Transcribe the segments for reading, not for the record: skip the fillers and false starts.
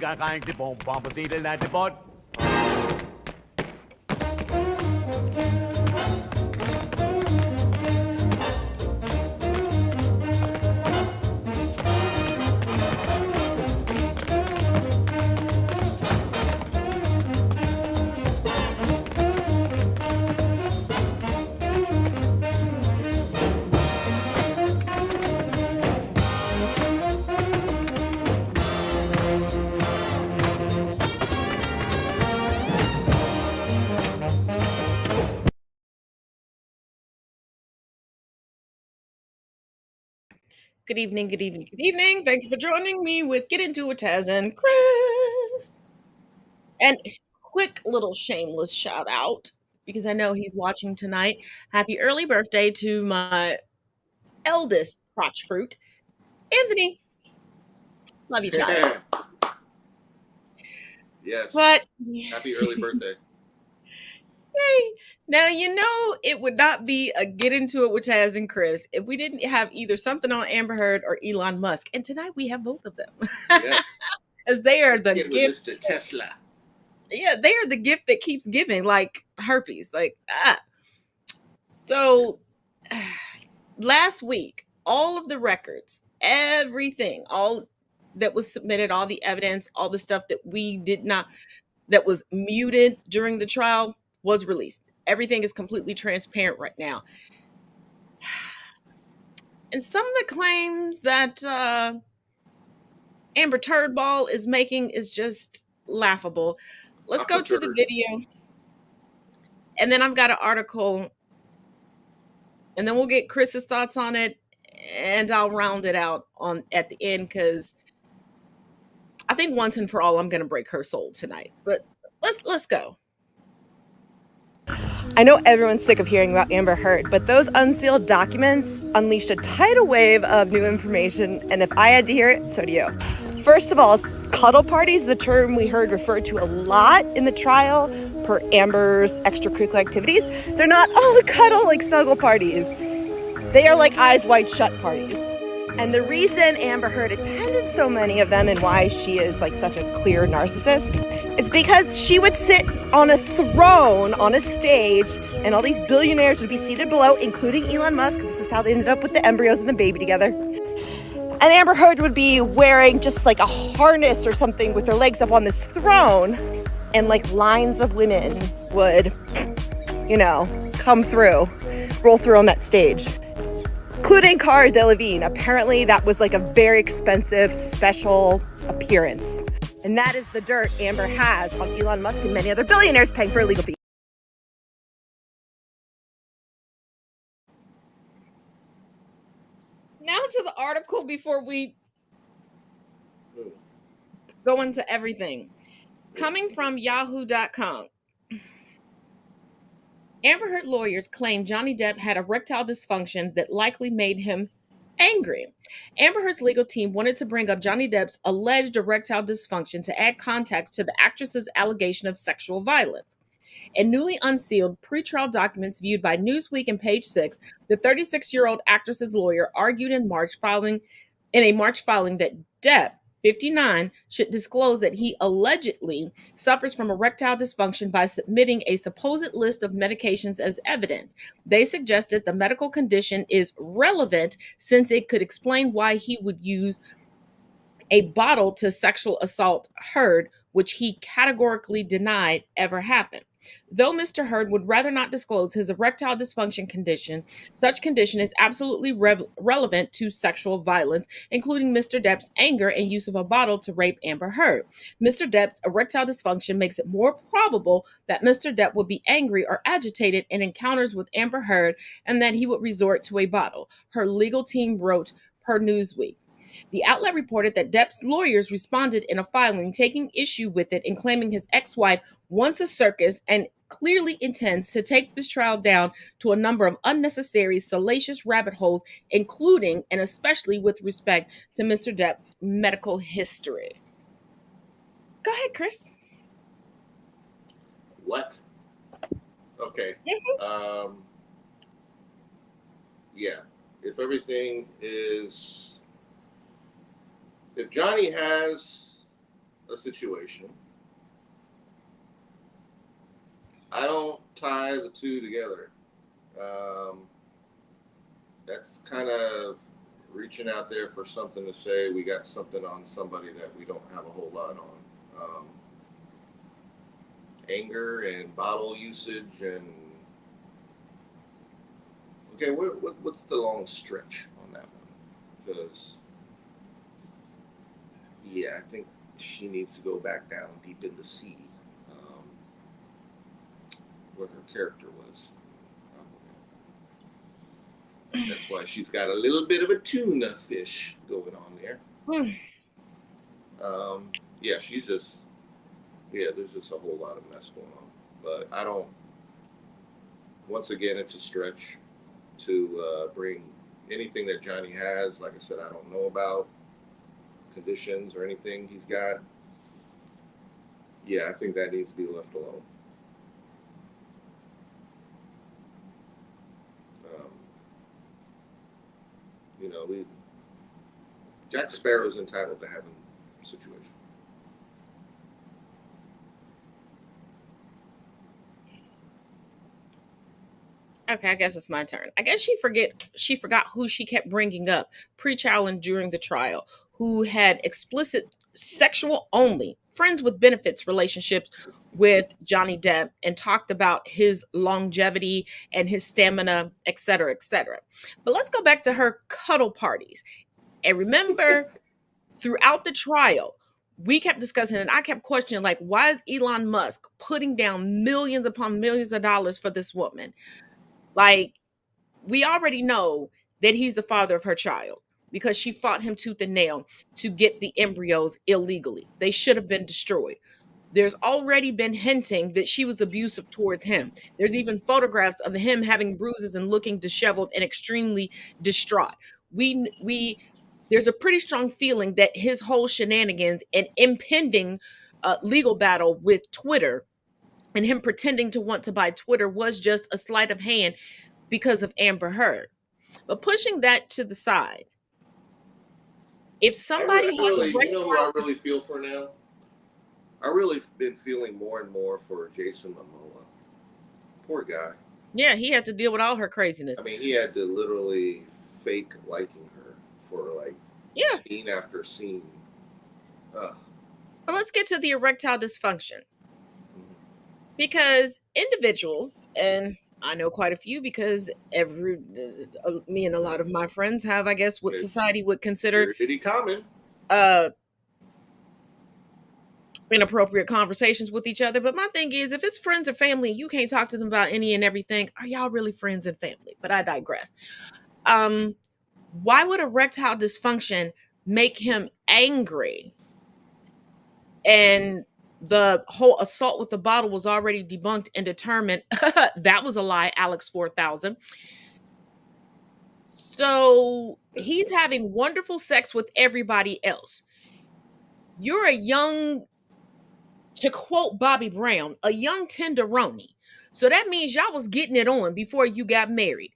kakain di bom pampasidal natin po. Good evening, good evening, good evening. Thank you for joining me with Get Into It with Taz and Chris. And quick little shameless shout out, because I know he's watching tonight. Happy early birthday to my eldest crotch fruit, Anthony. Love you, child. Yes. But Happy early birthday. Yay. Now, it would not be a Get Into It with Taz and Chris if we didn't have either something on Amber Heard or Elon Musk. And tonight we have both of them. Yeah. As they are the Get with gift. Mr. Tesla. Yeah, they are the gift that keeps giving, like herpes. So last week, all of the records, everything, all that was submitted, all the evidence, all the stuff that that was muted during the trial was released. Everything is completely transparent right now. And some of the claims that Amber Turdball is making is just laughable. Let's go to the video. And then I've got an article, and then we'll get Chris's thoughts on it, and I'll round it out at the end, because I think once and for all, I'm going to break her soul tonight. But let's go. I know everyone's sick of hearing about Amber Heard, but those unsealed documents unleashed a tidal wave of new information, and if I had to hear it, so do you. First of all, cuddle parties, the term we heard referred to a lot in the trial per Amber's extracurricular activities. They're not all the cuddle like snuggle parties. They are like eyes wide shut parties. And the reason Amber Heard attended so many of them and why she is like such a clear narcissist is because she would sit on a throne on a stage, and all these billionaires would be seated below, including Elon Musk. This is how they ended up with the embryos and the baby together. And Amber Heard would be wearing just like a harness or something with her legs up on this throne, and like lines of women would, come through, roll through on that stage, including Cara Delevingne. Apparently that was like a very expensive special appearance. And that is the dirt Amber has on Elon Musk and many other billionaires paying for illegal fees. Now to the article before we go into everything. Coming from yahoo.com. Amber Heard lawyers claim Johnny Depp had erectile dysfunction that likely made him angry. Amber Heard's legal team wanted to bring up Johnny Depp's alleged erectile dysfunction to add context to the actress's allegation of sexual violence. In newly unsealed pretrial documents viewed by Newsweek and Page Six, the 36-year-old actress's lawyer argued in a March filing that Depp, 59, should disclose that he allegedly suffers from erectile dysfunction by submitting a supposed list of medications as evidence. They suggested the medical condition is relevant since it could explain why he would use a bottle to sexual assault Heard, which he categorically denied ever happened. Though Mr. Heard would rather not disclose his erectile dysfunction condition, such condition is absolutely relevant to sexual violence, including Mr. Depp's anger and use of a bottle to rape Amber Heard. Mr. Depp's erectile dysfunction makes it more probable that Mr. Depp would be angry or agitated in encounters with Amber Heard and that he would resort to a bottle, her legal team wrote per Newsweek. The outlet reported that Depp's lawyers responded in a filing taking issue with it and claiming his ex-wife wants a circus and clearly intends to take this trial down to a number of unnecessary, salacious rabbit holes, including and especially with respect to Mr. Depp's medical history. Go ahead, Chris. What? Okay. Yeah. If Johnny has a situation. I don't tie the two together. That's kind of reaching out there for something to say we got something on somebody that we don't have a whole lot on. Anger and bottle usage and okay, what's the long stretch on that one? Because yeah, I think she needs to go back down deep in the sea, where her character was. That's why she's got a little bit of a tuna fish going on there. Yeah, she's just, there's just a whole lot of mess going on. But I don't, once again, it's a stretch to bring anything that Johnny has. Like I said, I don't know about conditions or anything he's got. Yeah, I think that needs to be left alone. Jack Sparrow's entitled to having a situation. Okay, I guess it's my turn. I guess she forgot who she kept bringing up pre-trial and during the trial, who had explicit sexual only friends with benefits relationships with Johnny Depp and talked about his longevity and his stamina, et cetera, et cetera. But let's go back to her cuddle parties. And remember, throughout the trial, we kept discussing and I kept questioning, like, why is Elon Musk putting down millions upon millions of dollars for this woman? Like, we already know that he's the father of her child because she fought him tooth and nail to get the embryos illegally. They should have been destroyed. There's already been hinting that she was abusive towards him. There's even photographs of him having bruises and looking disheveled and extremely distraught. There's a pretty strong feeling that his whole shenanigans and impending legal battle with Twitter and him pretending to want to buy Twitter was just a sleight of hand because of Amber Heard. But pushing that to the side, if somebody has a you know who I really feel for now? I really been feeling more and more for Jason Momoa. Poor guy. Yeah, he had to deal with all her craziness. I mean, he had to literally fake liking her for like scene after scene. But let's get to the erectile dysfunction. Because individuals, and I know quite a few because me and a lot of my friends have, I guess, what society would consider pretty common. Inappropriate conversations with each other. But my thing is, if it's friends or family, you can't talk to them about any and everything. Are y'all really friends and family? But I digress. Why would erectile dysfunction make him angry? And the whole assault with the bottle was already debunked and determined that was a lie, Alex 4000. So he's having wonderful sex with everybody else. You're a young, to quote Bobby Brown, a young tenderoni. So that means y'all was getting it on before you got married.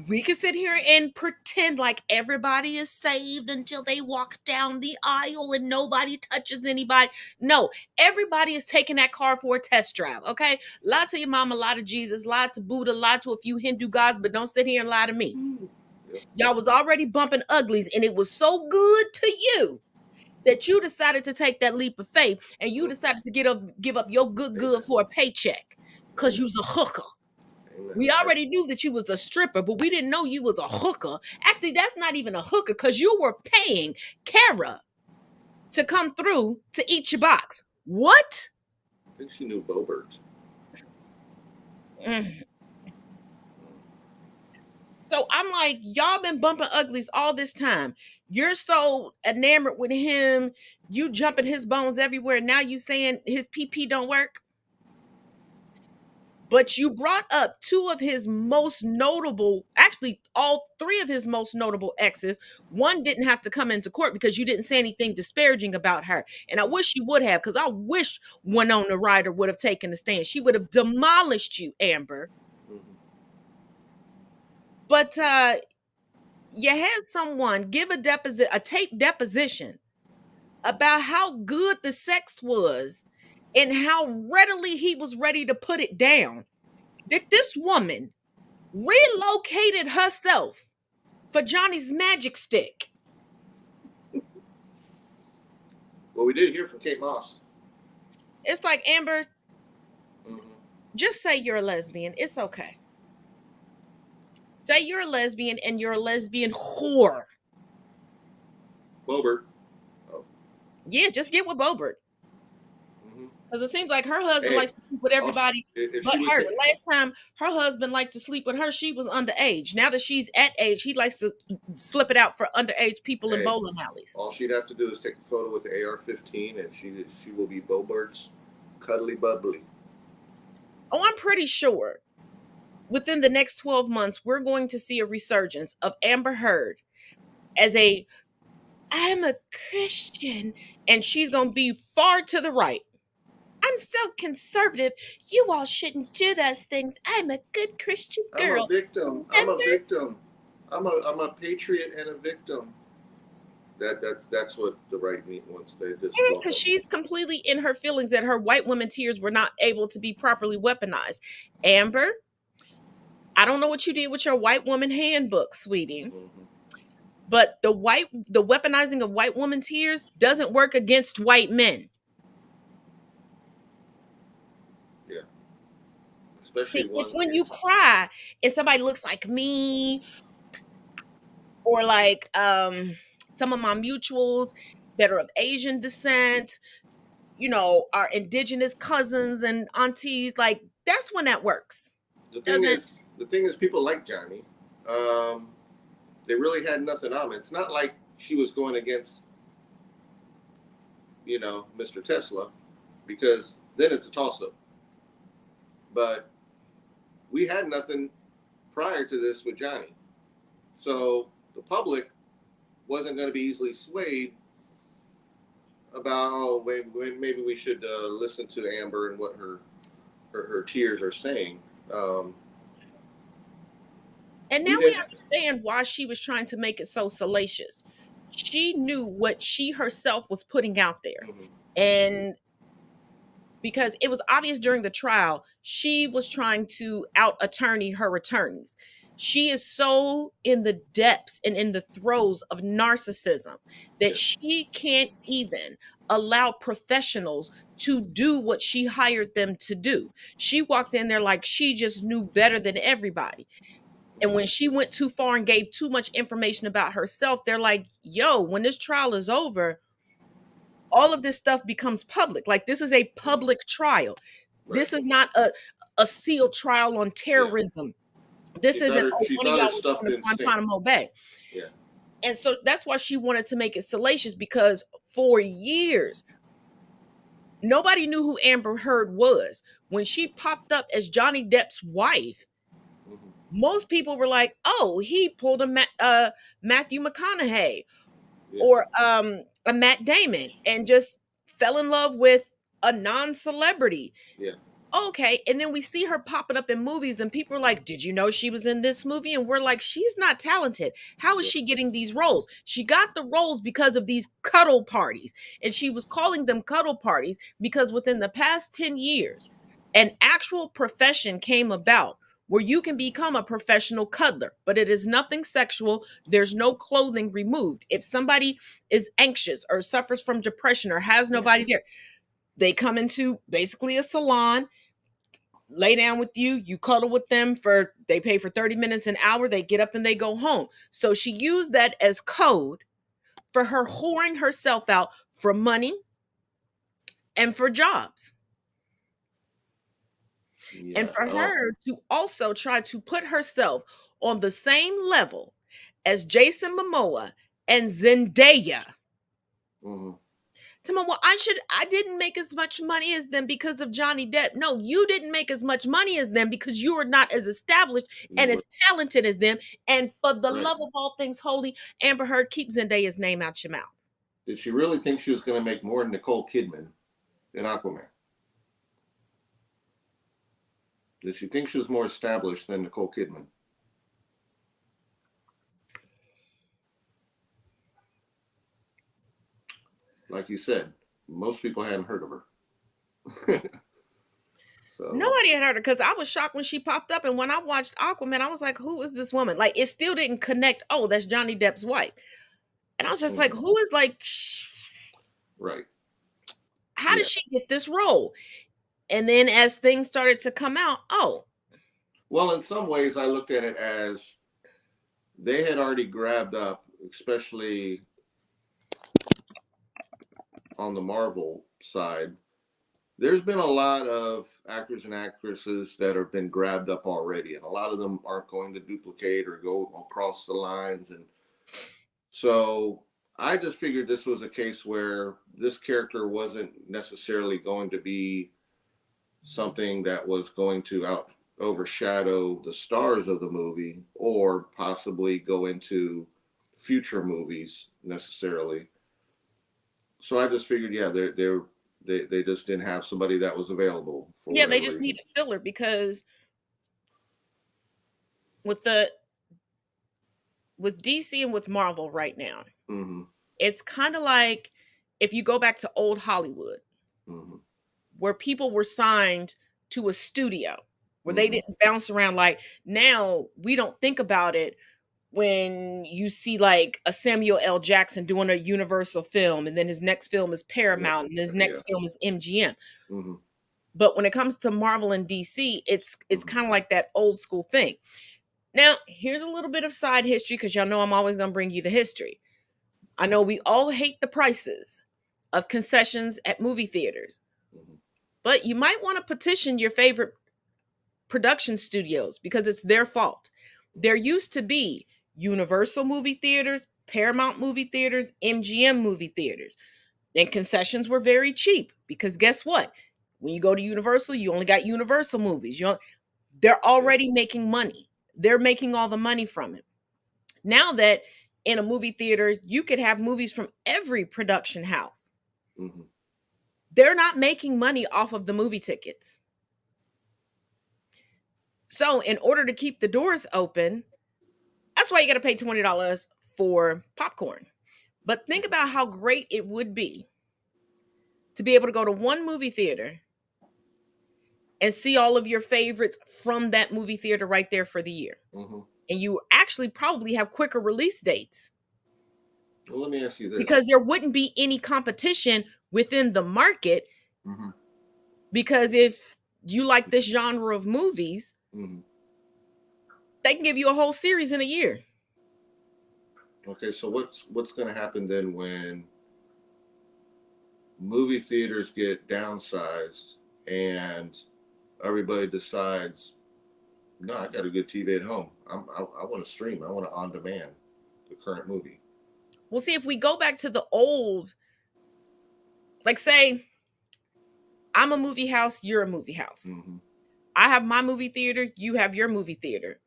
We can sit here and pretend like everybody is saved until they walk down the aisle and nobody touches anybody. No, everybody is taking that car for a test drive, okay? Lie to your mama, lie to Jesus, lie to Buddha, lie to a few Hindu gods, but don't sit here and lie to me. Y'all was already bumping uglies, and it was so good to you that you decided to take that leap of faith, and you decided to give up your good for a paycheck because you was a hooker. We already knew that you was a stripper, but we didn't know you was a hooker. Actually, that's not even a hooker because you were paying Kara to come through to eat your box. What? I think she knew Bobert. So I'm like, y'all been bumping uglies all this time. You're so enamored with him. You jumping his bones everywhere. Now you saying his PP don't work? But you brought up two of his most notable, actually all three of his most notable exes. One didn't have to come into court because you didn't say anything disparaging about her. And I wish you would have, because I wish Winona Ryder would have taken a stand. She would have demolished you, Amber. But you had someone give a tape deposition about how good the sex was and how readily he was ready to put it down, that this woman relocated herself for Johnny's magic stick. Well, we did hear from Kate Moss. It's like, Amber, just say you're a lesbian. It's okay. Say you're a lesbian and you're a lesbian whore. Bobert. Oh. Yeah, just get with Bobert. Because it seems like her husband likes to sleep with everybody but her. The last time her husband liked to sleep with her, she was underage. Now that she's at age, he likes to flip it out for underage people in bowling alleys. All she'd have to do is take a photo with the AR-15 and she will be Bobert's cuddly bubbly. Oh, I'm pretty sure within the next 12 months, we're going to see a resurgence of Amber Heard as I'm a Christian, and she's going to be far to the right. I'm so conservative. You all shouldn't do those things. I'm a good Christian girl. I'm a victim. I'm a victim. I'm a patriot and a victim. That's what the right wants. They just because she's completely in her feelings that her white woman tears were not able to be properly weaponized. Amber, I don't know what you did with your white woman handbook, sweetie. But the weaponizing of white woman tears doesn't work against white men. Yeah. Especially it's when you cry and somebody looks like me or like some of my mutuals that are of Asian descent, our indigenous cousins and aunties, like that's when that works. The thing is people like Johnny. They really had nothing on it. It's not like she was going against, Mr. Tesla, because then it's a toss-up. But we had nothing prior to this with Johnny. So the public wasn't going to be easily swayed about, maybe we should listen to Amber and what her tears are saying. And now we understand why she was trying to make it so salacious. She knew what she herself was putting out there. And because it was obvious during the trial, she was trying to out-attorney her attorneys. She is so in the depths and in the throes of narcissism that she can't even allow professionals to do what she hired them to do. She walked in there like she just knew better than everybody. And when she went too far and gave too much information about herself, they're like, yo, when this trial is over, all of this stuff becomes public. Like, this is a public trial. Right. This is not a sealed trial on terrorism. Yeah. This isn't one of y'all in Guantanamo Bay. Yeah. And so that's why she wanted to make it salacious, because for years, nobody knew who Amber Heard was. When she popped up as Johnny Depp's wife, most people were like, oh, he pulled a Matthew McConaughey or a Matt Damon and just fell in love with a non-celebrity. Yeah. Okay. And then we see her popping up in movies and people are like, did you know she was in this movie? And we're like, she's not talented. How is she getting these roles? She got the roles because of these cuddle parties. And she was calling them cuddle parties because within the past 10 years, an actual profession came about where you can become a professional cuddler, but it is nothing sexual. There's no clothing removed. If somebody is anxious or suffers from depression or has nobody there, they come into basically a salon, lay down with you, you cuddle with them they pay for 30 minutes, an hour, they get up and they go home. So she used that as code for her whoring herself out for money and for jobs. Yeah. And for her to also try to put herself on the same level as Jason Momoa and Zendaya. Mm-hmm. Well, I didn't make as much money as them because of Johnny Depp. No, you didn't make as much money as them because you were not as established and as talented as them. And for the love of all things holy, Amber Heard, keep Zendaya's name out your mouth. Did she really think she was going to make more than Nicole Kidman in Aquaman? Did she think she was more established than Nicole Kidman? Like you said, most people hadn't heard of her. So Nobody had heard her, because I was shocked when she popped up. And when I watched Aquaman, I was like, who is this woman? Like, it still didn't connect. Oh, that's Johnny Depp's wife. And I was just like, who is right. How did she get this role? And then as things started to come out, well, in some ways, I looked at it as they had already grabbed up, especially on the Marvel side. There's been a lot of actors and actresses that have been grabbed up already, and a lot of them aren't going to duplicate or go across the lines. And so I just figured this was a case where this character wasn't necessarily going to be something that was going to overshadow the stars of the movie, or possibly go into future movies necessarily. So I just figured, they just didn't have somebody that was available. They just needed filler, because with DC and with Marvel right now, it's kind of like if you go back to old Hollywood, where people were signed to a studio, where they didn't bounce around. Like, now we don't think about it when you see like a Samuel L. Jackson doing a Universal film, and then his next film is Paramount, and his next film is MGM. But when it comes to Marvel and DC, it's kind of like that old school thing. Now, here's a little bit of side history, because y'all know I'm always going to bring you the history. I know we all hate the prices of concessions at movie theaters, but you might want to petition your favorite production studios, because it's their fault. There used to be Universal movie theaters, Paramount movie theaters, MGM movie theaters, and concessions were very cheap, because guess what? When you go to Universal, you only got Universal movies. They're already making money. They're making all the money from it. Now that in a movie theater, you could have movies from every production house. They're not making money off of the movie tickets. So in order to keep the doors open, that's why you got to pay $20 for popcorn. But think about how great it would be to be able to go to one movie theater and see all of your favorites from that movie theater right there for the year. And you actually probably have quicker release dates. Well, let me ask you this. Because there wouldn't be any competition within the market. Because if you like this genre of movies, they can give you a whole series in a year. Okay, so what's going to happen then when movie theaters get downsized and everybody decides, no, I got a good TV at home. I want to stream. I want to on demand the current movie. Well, see, if we go back to the old, like say, I'm a movie house, you're a movie house. I have my movie theater, you have your movie theater.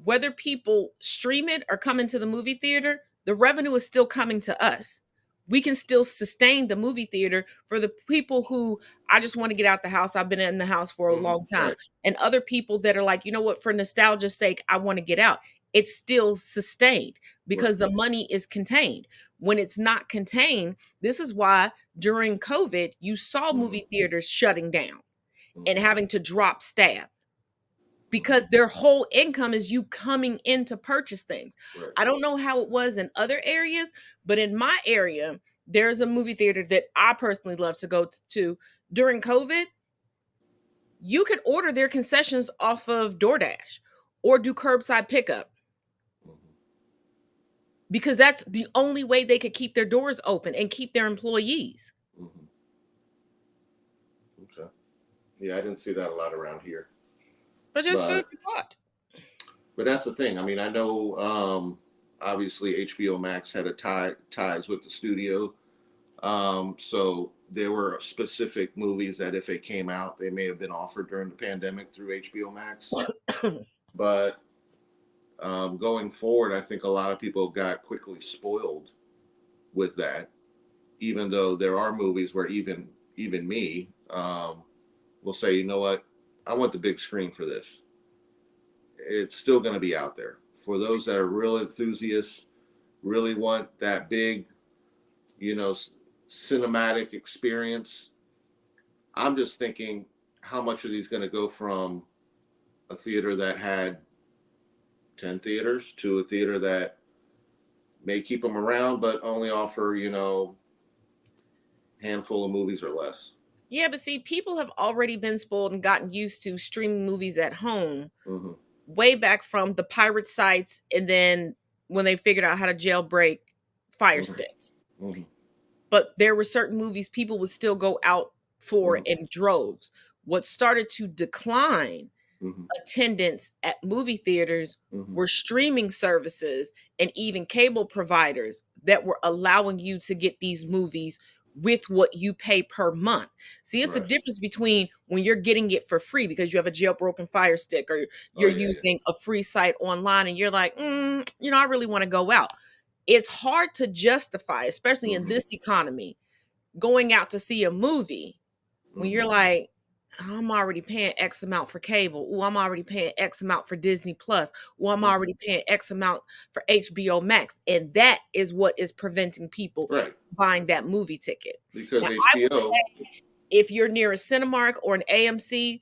Whether people stream it or come into the movie theater, the revenue is still coming to us. We can still sustain the movie theater for the people who, I just want to get out the house. I've been in the house for a long time. Right. And other people that are like, you know what, for nostalgia's sake, I want to get out. It's still sustained because the money is contained. When it's not contained, this is why during COVID, you saw movie theaters shutting down and having to drop staff, because their whole income is you coming in to purchase things. Right. I don't know how it was in other areas, but in my area, there's a movie theater that I personally love to go to. During COVID, you could order their concessions off of DoorDash or do curbside pickup, because that's the only way they could keep their doors open and keep their employees. Okay. Yeah, I didn't see that a lot around here. But just food for thought. But that's the thing. I mean, I know obviously HBO Max had a ties with the studio. So there were specific movies that if it came out, they may have been offered during the pandemic through HBO Max. But going forward, I think a lot of people got quickly spoiled with that, even though there are movies where even me will say, you know what, I want the big screen for this. It's still going to be out there. For those that are real enthusiasts, really want that big, cinematic experience. I'm just thinking, how much are these going to go from a theater that had 10 theaters to a theater that may keep them around but only offer, handful of movies or less? Yeah, but see, people have already been spoiled and gotten used to streaming movies at home way back from the pirate sites, and then when they figured out how to jailbreak Fire Sticks. But there were certain movies people would still go out for in droves. What started to decline attendance at movie theaters were streaming services and even cable providers that were allowing you to get these movies with what you pay per month. See, it's a difference between when you're getting it for free because you have a jailbroken Fire Stick, or you're using a free site online and you're like, I really want to go out. It's hard to justify, especially in this economy, going out to see a movie when you're like, I'm already paying X amount for cable. Oh, I'm already paying X amount for Disney Plus. Well, I'm already paying X amount for HBO Max. And that is what is preventing people buying that movie ticket. Because now, HBO, if you're near a Cinemark or an AMC,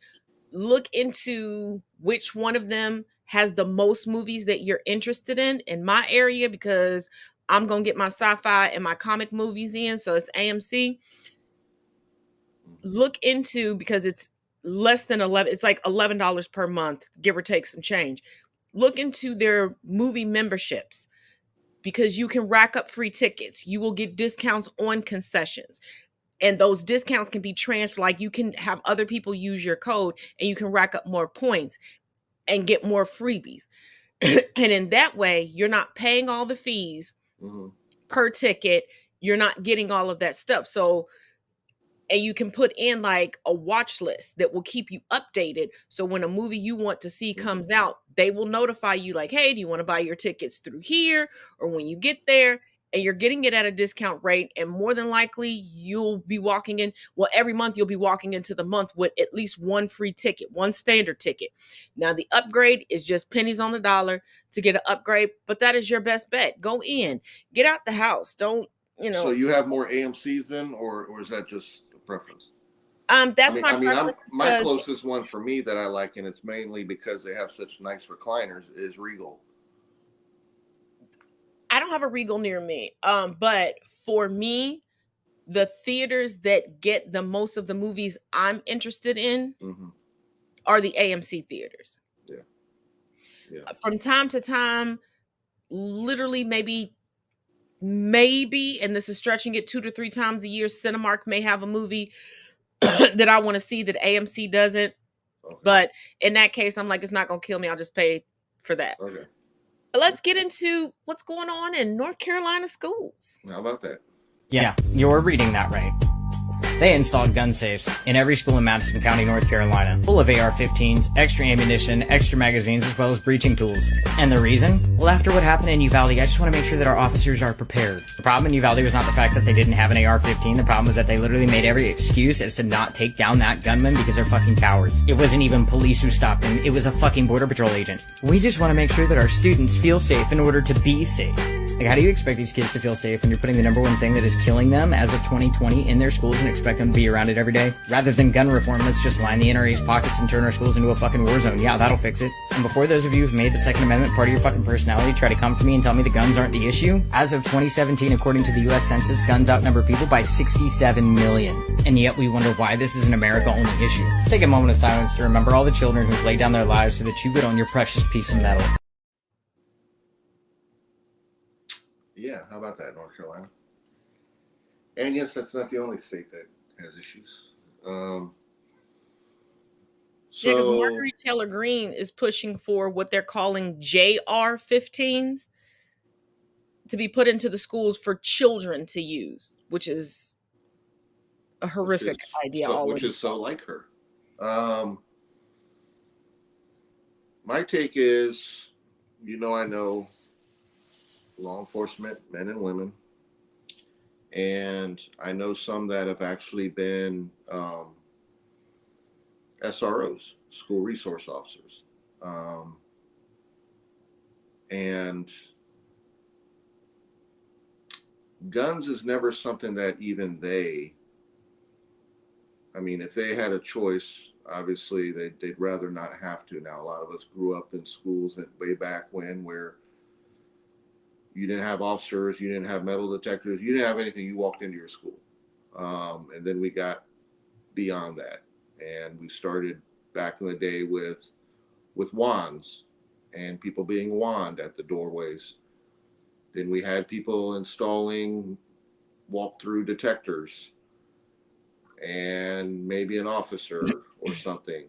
look into which one of them has the most movies that you're interested in my area, because I'm going to get my sci-fi and my comic movies in. So it's AMC. Look into, because it's less than it's like $11 per month, give or take some change. Look into their movie memberships, because you can rack up free tickets. You will get discounts on concessions, and those discounts can be transferred. Like, you can have other people use your code and you can rack up more points and get more freebies. And in that way, you're not paying all the fees per ticket. You're not getting all of that stuff. So, and you can put in like a watch list that will keep you updated. So when a movie you want to see comes out, they will notify you like, hey, do you want to buy your tickets through here? Or when you get there, and you're getting it at a discount rate. And more than likely, you'll be walking in. Well, every month you'll be walking into the month with at least one free ticket, one standard ticket. Now, the upgrade is just pennies on the dollar to get an upgrade. But that is your best bet. Go in, get out the house. Don't, So you have more AMCs then, or is that just a preference? That's my preference. My closest one for me that I like, and it's mainly because they have such nice recliners, is Regal. I don't have a Regal near me. But for me, the theaters that get the most of the movies I'm interested in are the AMC theaters. Yeah. From time to time, literally maybe, and this is stretching it, 2 to 3 times a year, Cinemark may have a movie that I want to see that AMC doesn't. Okay. But in that case, I'm like, it's not going to kill me. I'll just pay for that. Okay. Let's get into what's going on in North Carolina schools. How about that? Yeah, you're reading that right. They installed gun safes in every school in Madison County, North Carolina, full of AR-15s, extra ammunition, extra magazines, as well as breaching tools. And the reason? Well, after what happened in Uvalde, I just want to make sure that our officers are prepared. The problem in Uvalde was not the fact that they didn't have an AR-15. The problem was that they literally made every excuse as to not take down that gunman because they're fucking cowards. It wasn't even police who stopped them. It was a fucking Border Patrol agent. We just want to make sure that our students feel safe in order to be safe. Like, how do you expect these kids to feel safe when you're putting the number one thing that is killing them as of 2020 in their schools and expect them to be around it every day? Rather than gun reform, let's just line the NRA's pockets and turn our schools into a fucking war zone. Yeah, that'll fix it. And before those of you who've made the Second Amendment part of your fucking personality try to come for me and tell me the guns aren't the issue, as of 2017, according to the US Census, guns outnumber people by 67 million. And yet we wonder why this is an America-only issue. Let's take a moment of silence to remember all the children who've laid down their lives so that you could own your precious piece of metal. Yeah, how about that, North Carolina? And yes, that's not the only state that has issues. Yeah, because Marjorie Taylor Greene is pushing for what they're calling JR-15s to be put into the schools for children to use, which is a horrific idea. Which is so like her. My take is, I know law enforcement, men and women, and I know some that have actually been SROs, school resource officers, and guns is never something that even they, I mean, if they had a choice, obviously they'd rather not have to. Now, a lot of us grew up in schools that way back when where you didn't have officers, you didn't have metal detectors, you didn't have anything. You walked into your school. And then we got beyond that. And we started back in the day with wands and people being wand at the doorways. Then we had people installing walk-through detectors and maybe an officer or something.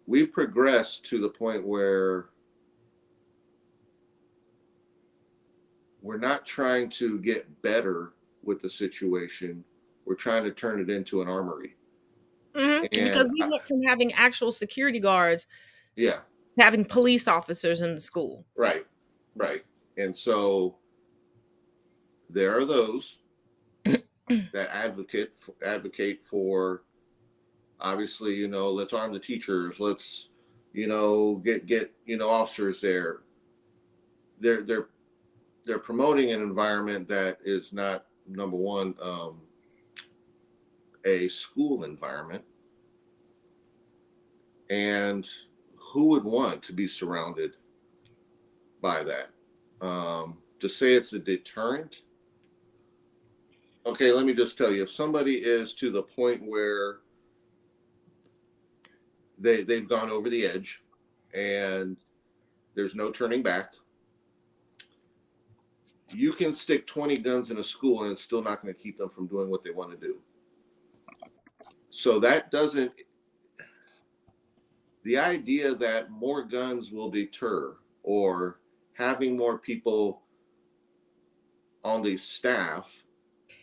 We've progressed to the point where we're not trying to get better with the situation. We're trying to turn it into an armory. Because we went from having actual security guards to having police officers in the school. Right. And so there are those that advocate for, obviously, let's arm the teachers. Let's, get officers there. They're promoting an environment that is not, number one, a school environment. And who would want to be surrounded by that? To say it's a deterrent. Okay, let me just tell you, if somebody is to the point where they've gone over the edge and there's no turning back, you can stick 20 guns in a school and it's still not going to keep them from doing what they want to do. So that doesn't, the idea that more guns will deter or having more people on the staff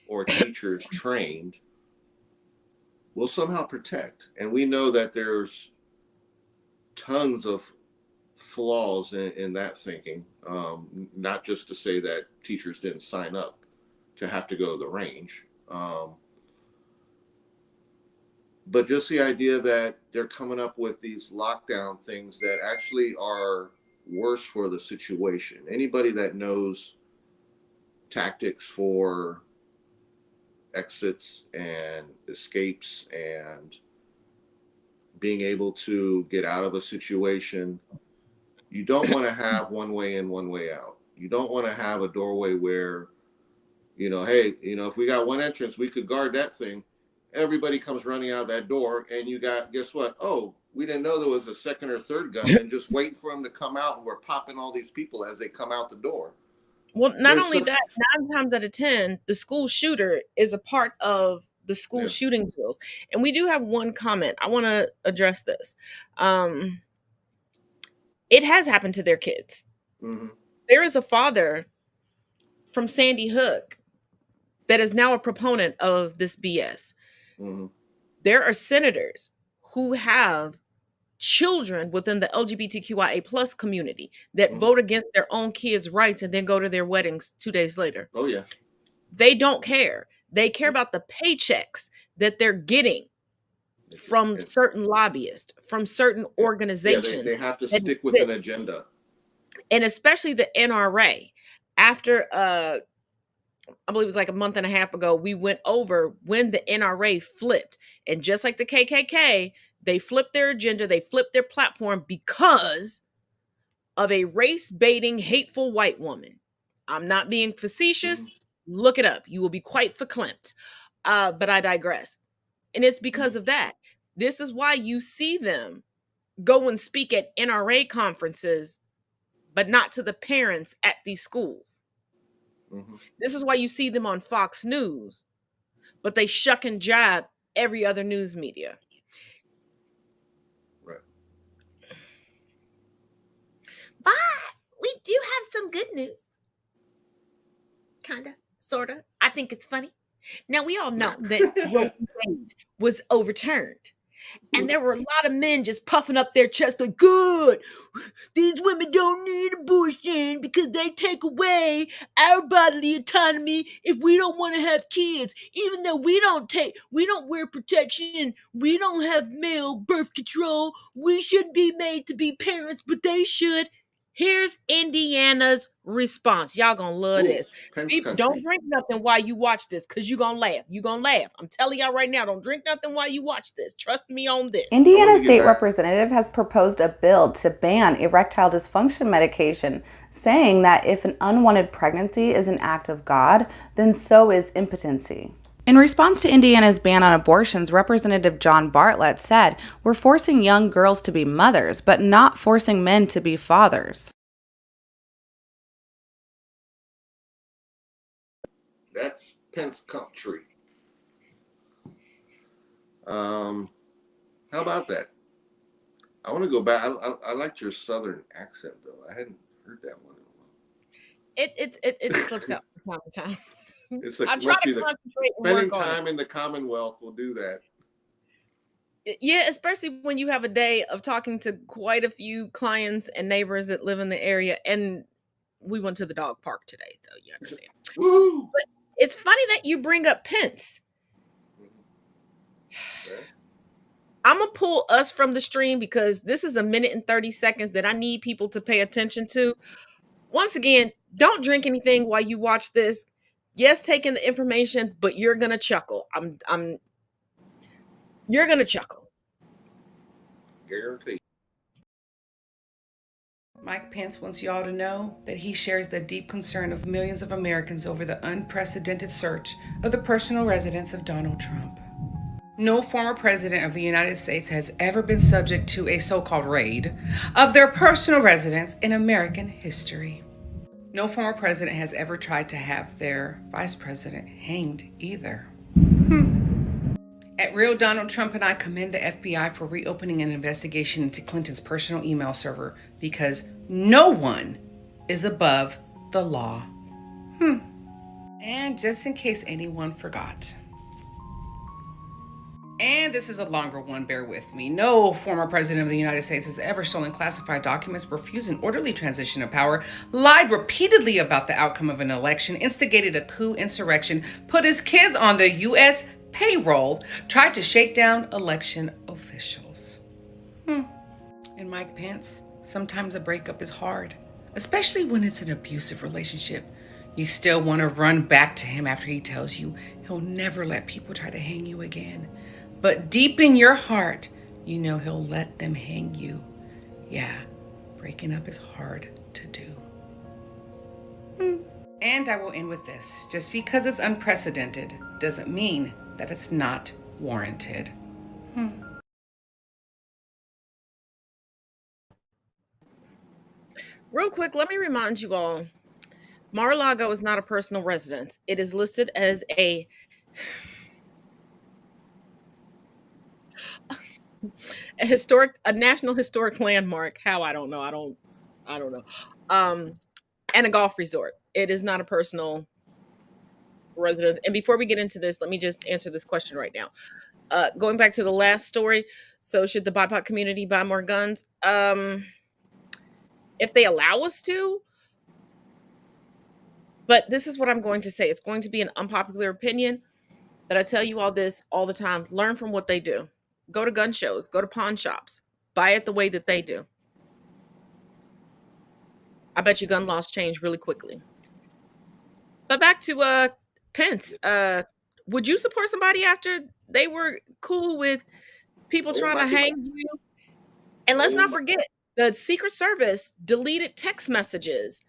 or teachers trained will somehow protect. And we know that there's tons of flaws in that thinking, not just to say that teachers didn't sign up to have to go to the range, but just the idea that they're coming up with these lockdown things that actually are worse for the situation. Anybody that knows tactics for exits and escapes and being able to get out of a situation, you don't want to have one way in, one way out. You don't want to have a doorway where, hey, if we got one entrance, we could guard that thing. Everybody comes running out that door and you got, guess what? Oh, we didn't know there was a second or third gun, and just waiting for them to come out, and we're popping all these people as they come out the door. Well, not only that, 9 times out of 10, the school shooter is a part of the school shooting drills. And we do have one comment. I want to address this. It has happened to their kids. Mm-hmm. There is a father from Sandy Hook that is now a proponent of this BS. Mm-hmm. There are senators who have children within the LGBTQIA plus community that vote against their own kids' rights and then go to their weddings 2 days later. Oh, yeah. They don't care. They care about the paychecks that they're getting from certain lobbyists, from certain organizations. They have to stick with an agenda. And especially the NRA. After, I believe it was like a month and a half ago, we went over when the NRA flipped. And just like the KKK, they flipped their agenda, they flipped their platform because of a race-baiting, hateful white woman. I'm not being facetious. Mm-hmm. Look it up. You will be quite verklempt. But I digress. And it's because of that. This is why you see them go and speak at NRA conferences, but not to the parents at these schools. Mm-hmm. This is why you see them on Fox News, but they shuck and jive every other news media. Right. But we do have some good news. Kinda, sorta. I think it's funny. Now, we all know that Roe v. Wade was overturned. And there were a lot of men just puffing up their chest like, good, these women don't need abortion because they take away our bodily autonomy if we don't want to have kids. Even though we don't wear protection, we don't have male birth control, we shouldn't be made to be parents, but they should. Here's Indiana's response. Y'all gonna love this. People, don't drink nothing while you watch this, because you're gonna laugh. You're gonna laugh. I'm telling y'all right now, don't drink nothing while you watch this. Trust me on this. Indiana State Representative has proposed a bill to ban erectile dysfunction medication, saying that if an unwanted pregnancy is an act of God, then so is impotency. In response to Indiana's ban on abortions, Representative John Bartlett said, "We're forcing young girls to be mothers, but not forcing men to be fathers." That's Pence country. How about that? I want to go back. I liked your Southern accent, though. I hadn't heard that one in a while. It slips out from time to time. It's like, I try to concentrate and spending work on time in the Commonwealth will do that. Yeah, especially when you have a day of talking to quite a few clients and neighbors that live in the area. And we went to the dog park today, so you understand. Woo! But it's funny that you bring up Pence. Okay. I'm going to pull us from the stream because this is a minute and 30 seconds that I need people to pay attention to. Once again, don't drink anything while you watch this. Yes, take in the information, but you're going to chuckle. You're going to chuckle. Guaranteed. Mike Pence wants y'all to know that he shares the deep concern of millions of Americans over the unprecedented search of the personal residence of Donald Trump. No former president of the United States has ever been subject to a so-called raid of their personal residence in American history. No former president has ever tried to have their vice president hanged either. At Real Donald Trump and I commend the FBI for reopening an investigation into Clinton's personal email server because no one is above the law. And just in case anyone forgot. And this is a longer one, bear with me. No former president of the United States has ever stolen classified documents, refused an orderly transition of power, lied repeatedly about the outcome of an election, instigated a coup insurrection, put his kids on the U.S. payroll, tried to shake down election officials. And Mike Pence, sometimes a breakup is hard, especially when it's an abusive relationship. You still want to run back to him after he tells you he'll never let people try to hang you again. But deep in your heart, you know he'll let them hang you. Yeah, breaking up is hard to do. And I will end with this. Just because it's unprecedented doesn't mean that it's not warranted. Real quick, let me remind you all, Mar-a-Lago is not a personal residence. It is listed as a national historic landmark. How? I don't know. I don't know. And a golf resort. It is not a personal residence. And before we get into this, let me just answer this question right now. Going back to the last story. So should the BIPOC community buy more guns? If they allow us to. But this is what I'm going to say. It's going to be an unpopular opinion, but I tell you all this all the time. Learn from what they do. Go to gun shows. Go to pawn shops. Buy it the way that they do. I bet you gun laws change really quickly. But back to Pence. Would you support somebody after they were cool with people trying to hang you? And let's not forget, the Secret Service deleted text messages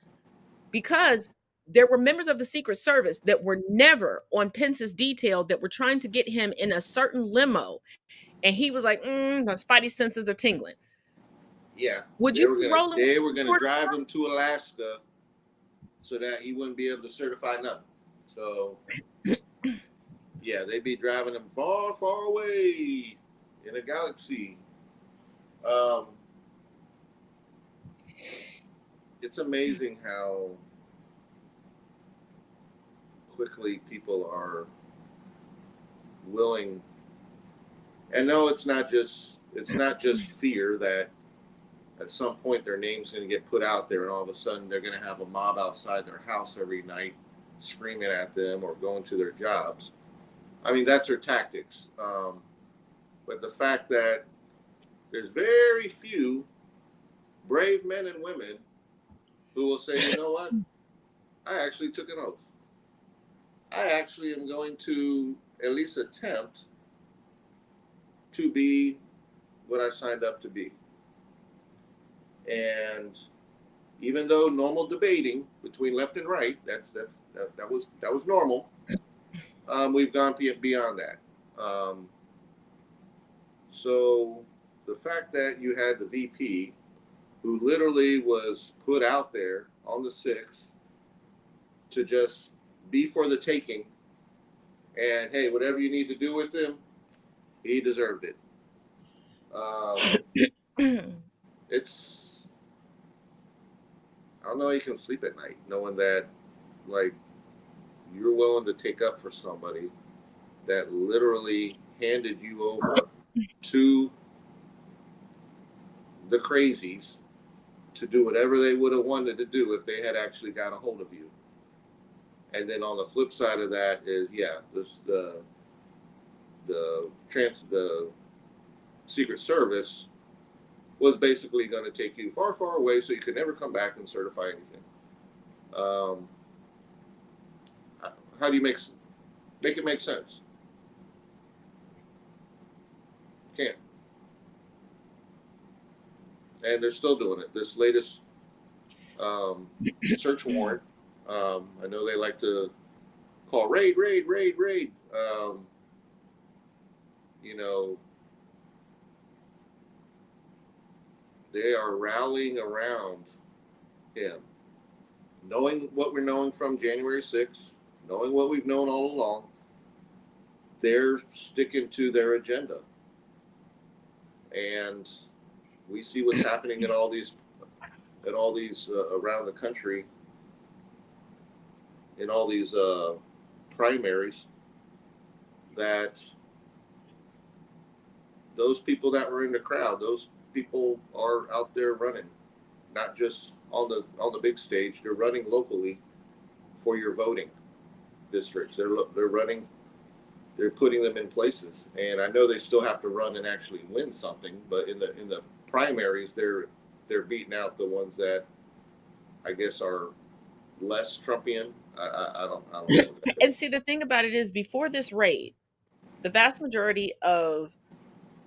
because there were members of the Secret Service that were never on Pence's detail that were trying to get him in a certain limo. And he was like, my spidey senses are tingling. Yeah. Would you be rolling? They were going to drive him to Alaska so that he wouldn't be able to certify nothing. So, yeah, they'd be driving him far, far away in a galaxy. It's amazing how quickly people are willing. And no, it's not just fear that at some point their name's going to get put out there and all of a sudden they're going to have a mob outside their house every night screaming at them or going to their jobs. I mean, that's their tactics. But the fact that there's very few brave men and women who will say, you know what? I actually took an oath. I actually am going to at least attempt to be what I signed up to be. And even though normal debating between left and right, that was normal. We've gone beyond that. So the fact that you had the VP, who literally was put out there on the 6th to just be for the taking, and hey, whatever you need to do with him, he deserved it. It's, I don't know, you can sleep at night knowing that, like, you're willing to take up for somebody that literally handed you over to the crazies to do whatever they would have wanted to do if they had actually got a hold of you. And then on the flip side of that is, the Secret Service was basically going to take you far, far away so you could never come back and certify anything. How do you make it make sense? Can't. And they're still doing it. This latest search warrant, I know they like to call raid. You know, they are rallying around him, knowing what we're knowing from January 6th, knowing what we've known all along. They're sticking to their agenda. And we see what's happening at all these around the country, in all these primaries, that those people that were in the crowd, those people are out there running, not just on the big stage. They're running locally for your voting districts. They're running. They're putting them in places, and I know they still have to run and actually win something. But in the primaries, they're beating out the ones that I guess are less Trumpian. I don't know. And see, the thing about it is, before this raid, the vast majority of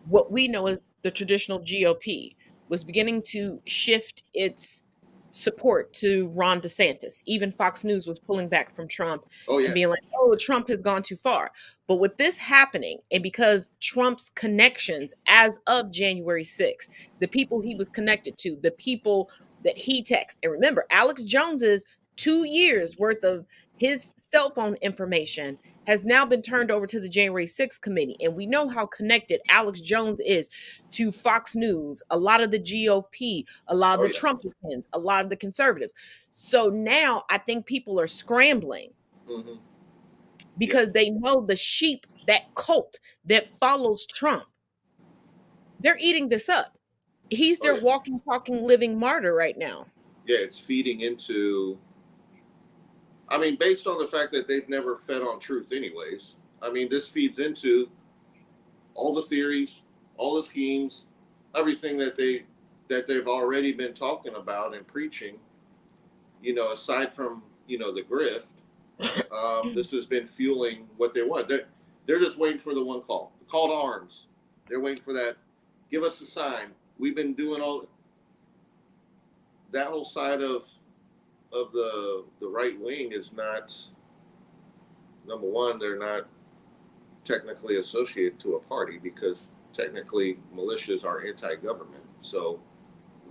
what we know as the traditional GOP was beginning to shift its support to Ron DeSantis. Even Fox News was pulling back from Trump and being like, oh, Trump has gone too far. But with this happening, and because Trump's connections as of January 6th, the people he was connected to, the people that he texted, and remember, Alex Jones's 2 years worth of his cell phone information has now been turned over to the January 6th committee. And we know how connected Alex Jones is to Fox News, a lot of the GOP, a lot of the Trumplicans, a lot of the conservatives. So now I think people are scrambling because they know the sheep, that cult that follows Trump, they're eating this up. He's their walking, talking, living martyr right now. Yeah, it's feeding into, I mean, based on the fact that they've never fed on truth anyways, I mean, this feeds into all the theories, all the schemes, everything that they've already been talking about and preaching, you know, aside from, you know, the grift. This has been fueling what they want. They're just waiting for the one call to arms. They're waiting for that. Give us a sign. We've been doing all that whole side of the right wing is not, number one, they're not technically associated to a party because technically militias are anti-government. So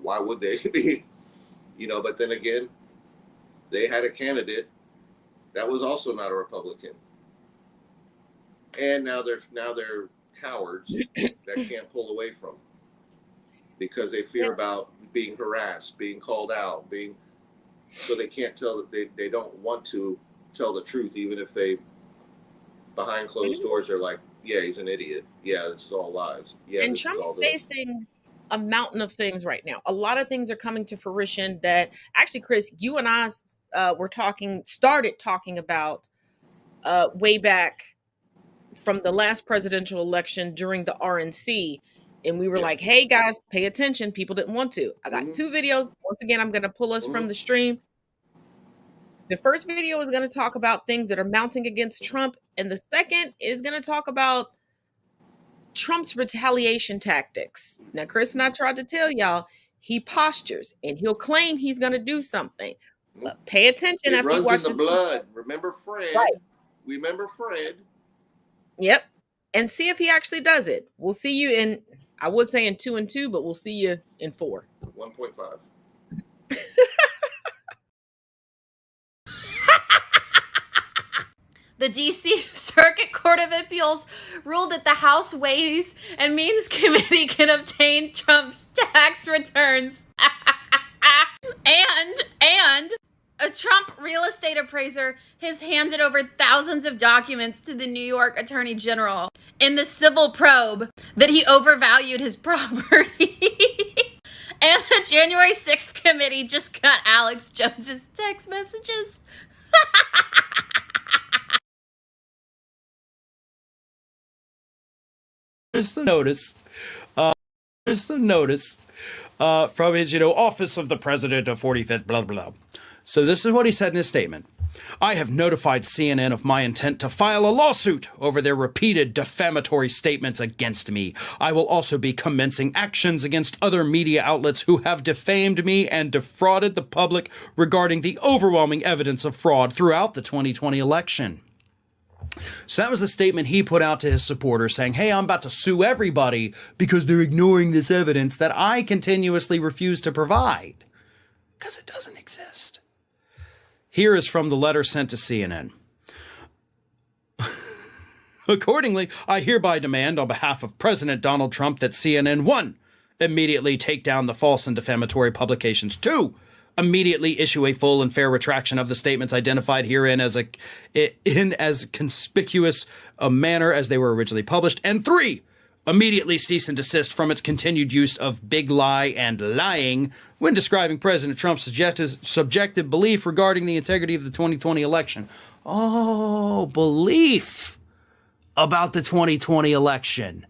why would they be, you know, but then again, they had a candidate that was also not a Republican. And now they're cowards that can't pull away from because they fear about being harassed, being called out, so they can't tell that they don't want to tell the truth, even if they behind closed doors are like, yeah, he's an idiot. Yeah, this is all lies. Yeah, and Trump's facing a mountain of things right now. A lot of things are coming to fruition that actually, Chris, you and I started talking about way back from the last presidential election during the RNC. And we were like, hey guys, pay attention. People didn't want to. I got 2 videos. Once again, I'm going to pull us from the stream. The first video is going to talk about things that are mounting against Trump. And the second is going to talk about Trump's retaliation tactics. Now, Chris and I tried to tell y'all, he postures and he'll claim he's going to do something. But pay attention It after you runs watch in the this. blood. Remember Fred? Right. Remember Fred? Yep. And see if he actually does it. We'll see you in, I would say in 2 and 2, but we'll see you in 4. 1.5. The D.C. Circuit Court of Appeals ruled that the House Ways and Means Committee can obtain Trump's tax returns. and a Trump real estate appraiser has handed over thousands of documents to the New York Attorney General in the civil probe that he overvalued his property. And the January 6th committee just got Alex Jones's text messages. There's the notice. From his, Office of the President of 45th, blah, blah. So this is what he said in his statement. I have notified CNN of my intent to file a lawsuit over their repeated defamatory statements against me. I will also be commencing actions against other media outlets who have defamed me and defrauded the public regarding the overwhelming evidence of fraud throughout the 2020 election. So that was the statement he put out to his supporters saying, hey, I'm about to sue everybody because they're ignoring this evidence that I continuously refuse to provide because it doesn't exist. Here is from the letter sent to CNN. Accordingly, I hereby demand on behalf of President Donald Trump that CNN 1, immediately take down the false and defamatory publications. 2, immediately issue a full and fair retraction of the statements identified herein in as conspicuous a manner as they were originally published. And 3, immediately cease and desist from its continued use of big lie and lying when describing President Trump's subjective belief regarding the integrity of the 2020 election. Oh, belief about the 2020 election.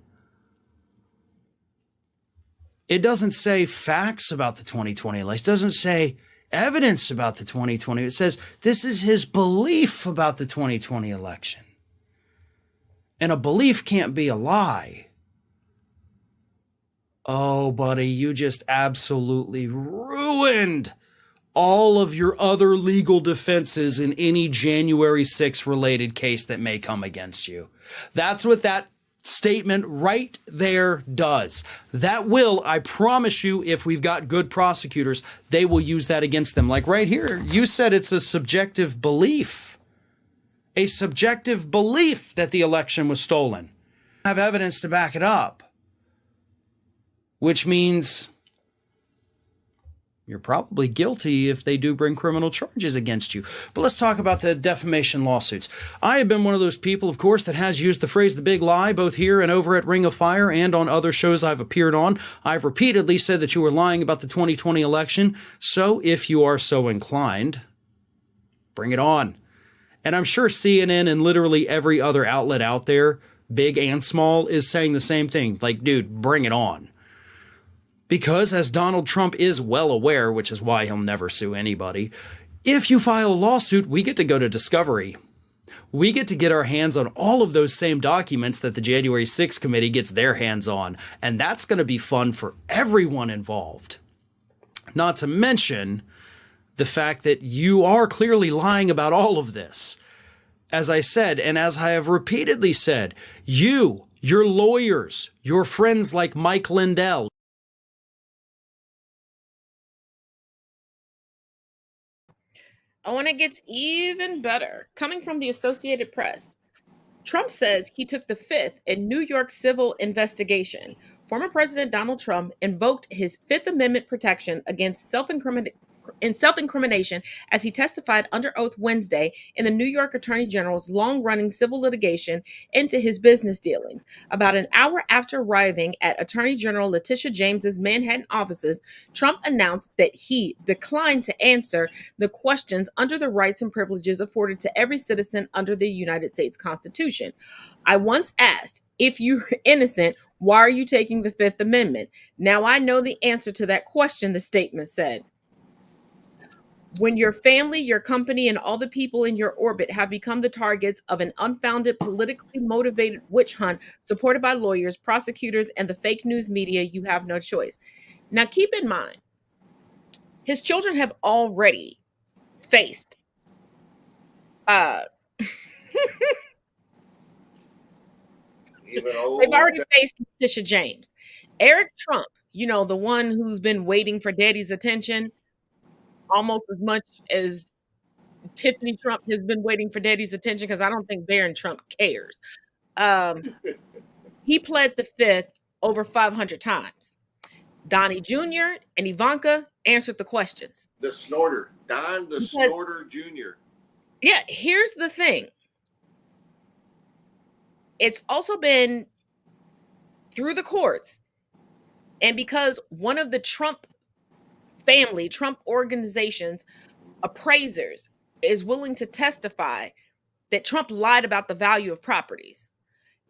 It doesn't say facts about the 2020 election. It doesn't say evidence about the 2020. It says this is his belief about the 2020 election. And a belief can't be a lie. Oh, buddy, you just absolutely ruined all of your other legal defenses in any January 6th related case that may come against you. That's what that statement right there does. That will, I promise you, if we've got good prosecutors, they will use that against them. Like right here, you said it's a subjective belief. A subjective belief that the election was stolen. I have evidence to back it up. Which means you're probably guilty if they do bring criminal charges against you. But let's talk about the defamation lawsuits. I have been one of those people, of course, that has used the phrase the big lie, both here and over at Ring of Fire and on other shows I've appeared on. I've repeatedly said that you were lying about the 2020 election. So if you are so inclined, bring it on. And I'm sure CNN and literally every other outlet out there, big and small, is saying the same thing. Like, dude, bring it on. Because, as Donald Trump is well aware, which is why he'll never sue anybody, if you file a lawsuit, we get to go to discovery. We get to get our hands on all of those same documents that the January 6th committee gets their hands on. And that's going to be fun for everyone involved. Not to mention the fact that you are clearly lying about all of this. As I said, and as I have repeatedly said, you, your lawyers, your friends like Mike Lindell, Oh, and it gets even better. Coming from the Associated Press, Trump says he took the 5th in New York civil investigation. Former President Donald Trump invoked his 5th Amendment protection against self-incrimination as he testified under oath Wednesday in the New York Attorney General's long-running civil litigation into his business dealings. About an hour after arriving at Attorney General Letitia James's Manhattan offices, Trump announced that he declined to answer the questions under the rights and privileges afforded to every citizen under the United States Constitution. I once asked, if you're innocent, Why are you taking the Fifth Amendment? Now I know the answer to that question, the statement said. When your family, your company, and all the people in your orbit have become the targets of an unfounded, politically motivated witch hunt supported by lawyers, prosecutors, and the fake news media, you have no choice. Now, keep in mind, his children have already faced uh Even they've old. already faced Letitia James. Eric Trump, you know, the one who's been waiting for daddy's attention almost as much as Tiffany Trump has been waiting for daddy's attention, because I don't think Barron Trump cares. He pled the Fifth over 500 times. Donnie Jr. and Ivanka answered the questions. The snorter, Don the Snorter Jr. Yeah, here's the thing. It's also been through the courts. And because one of the Trump family, Trump organization's appraisers is willing to testify that Trump lied about the value of properties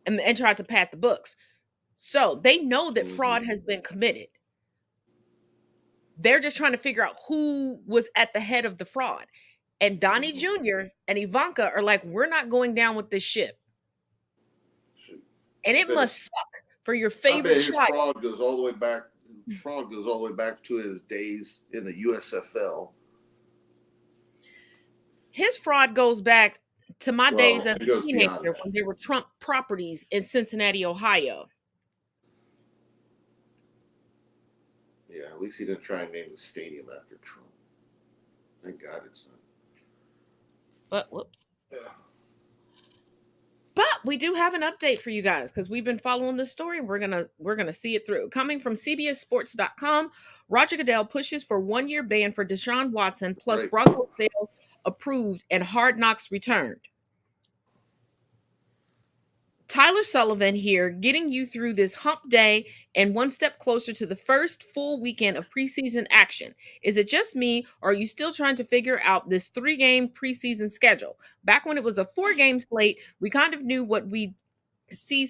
and tried to pad the books. So they know that fraud has been committed. They're just trying to figure out who was at the head of the fraud. And Donnie Jr. and Ivanka are like, we're not going down with this ship. And it must suck for your favorite I bet his child. fraud goes all the way back. Fraud goes all the way back to his days in the USFL. His fraud goes back to my days as it a goes teenager beyond that. when there were Trump properties in Cincinnati, Ohio. Yeah, at least he didn't try and name the stadium after Trump. Thank God it's not. But whoops. But we do have an update for you guys because we've been following this story and we're gonna see it through. Coming from CBSSports.com, Roger Goodell pushes for 1-year ban for Deshaun Watson plus Right. Broncos sale approved and Hard Knocks returned. Tyler Sullivan here, getting you through this hump day and one step closer to the first full weekend of preseason action. Is it just me, or are you still trying to figure out this 3-game preseason schedule? Back when it was a 4-game slate, we kind of knew what we'd see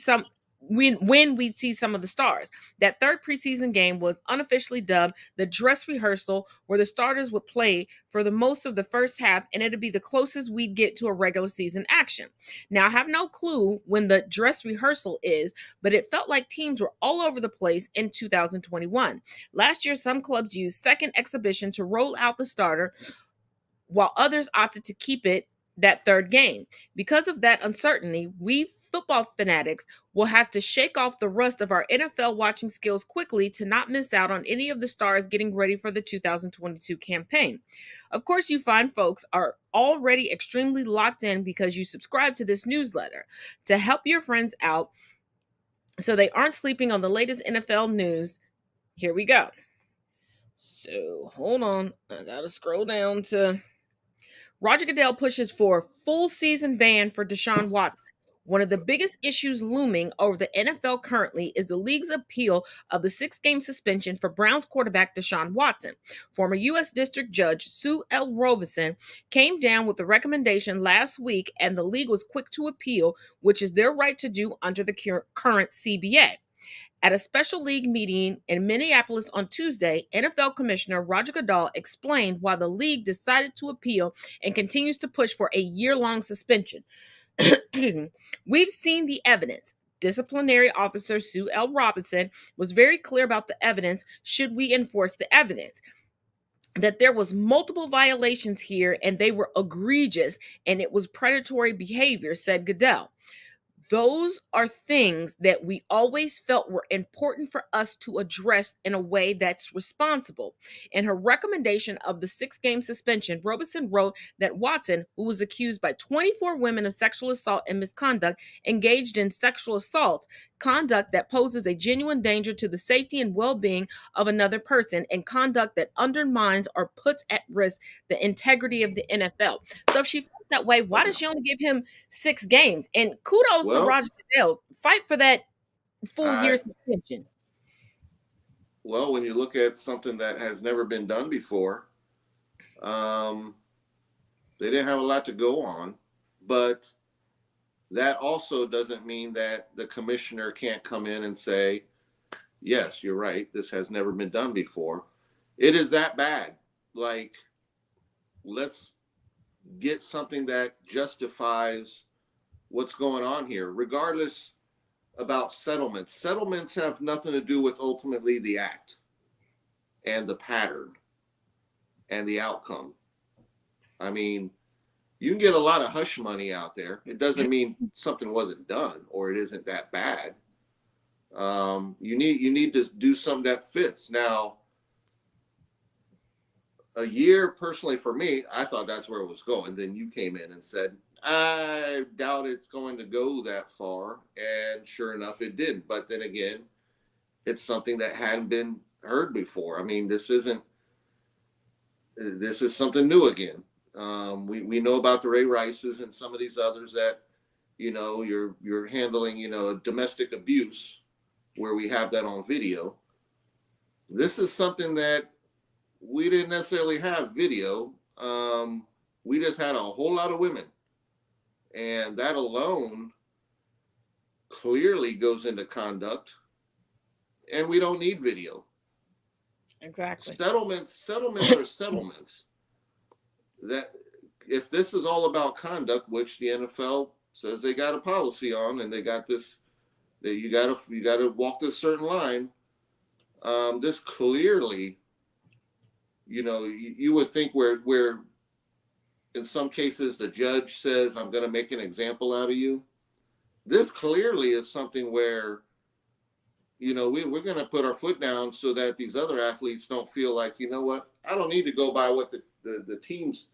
when we see some of the stars. That third preseason game was unofficially dubbed the dress rehearsal, where the starters would play for the most of the first half, and it'd be the closest we'd get to a regular season action. Now, I have no clue when the dress rehearsal is, but it felt like teams were all over the place in 2021. Last year, some clubs used second exhibition to roll out the starter, while others opted to keep it that third game. Because of that uncertainty, we football fanatics will have to shake off the rust of our NFL watching skills quickly to not miss out on any of the stars getting ready for the 2022 campaign. Of course, you fine folks are already extremely locked in because you subscribe to this newsletter. To help your friends out so they aren't sleeping on the latest NFL news, here we go. So, hold on. I gotta scroll down to Roger Goodell pushes for a full season ban for Deshaun Watson. One of the biggest issues looming over the NFL currently is the league's appeal of the 6-game suspension for Browns quarterback Deshaun Watson. Former U.S. District Judge Sue L. Robinson came down with the recommendation last week, and the league was quick to appeal, which is their right to do under the current CBA. At a special league meeting in Minneapolis on Tuesday, NFL Commissioner Roger Goodell explained why the league decided to appeal and continues to push for a year-long suspension. We've seen the evidence. Disciplinary officer Sue L. Robinson was very clear about the evidence should we enforce the evidence. That there was multiple violations here and they were egregious and it was predatory behavior, said Goodell. Those are things that we always felt were important for us to address in a way that's responsible. In her recommendation of the 6-game suspension, Robinson wrote that Watson, who was accused by 24 women of sexual assault and misconduct, engaged in sexual assault, conduct that poses a genuine danger to the safety and well-being of another person, and conduct that undermines or puts at risk the integrity of the NFL. So if she felt that way, why does she only give him 6 games? And kudos to Roger Goodell. Fight for that full year suspension. Well, when you look at something that has never been done before, they didn't have a lot to go on, but that also doesn't mean that the commissioner can't come in and say, yes, you're right, this has never been done before. It is that bad. Like, let's get something that justifies what's going on here, regardless about settlements. Settlements have nothing to do with ultimately the act and the pattern and the outcome. I mean, you can get a lot of hush money out there. It doesn't mean something wasn't done or it isn't that bad. You need to do something that fits. Now, a year, personally for me, I thought that's where it was going. Then you came in and said, I doubt it's going to go that far. And sure enough, it didn't. But then again, it's something that hadn't been heard before. I mean, this is something new again. We know about the Ray Rices and some of these others that, you're handling, domestic abuse where we have that on video. This is something that we didn't necessarily have video. We just had a whole lot of women. And that alone clearly goes into conduct. And we don't need video. Exactly. Settlements are settlements. That if this is all about conduct, which the NFL says they got a policy on, and they got this, that you gotta walk this certain line. This clearly, you would think where in some cases the judge says, I'm going to make an example out of you. This clearly is something where, we're going to put our foot down so that these other athletes don't feel like, you know what, I don't need to go by what the team's,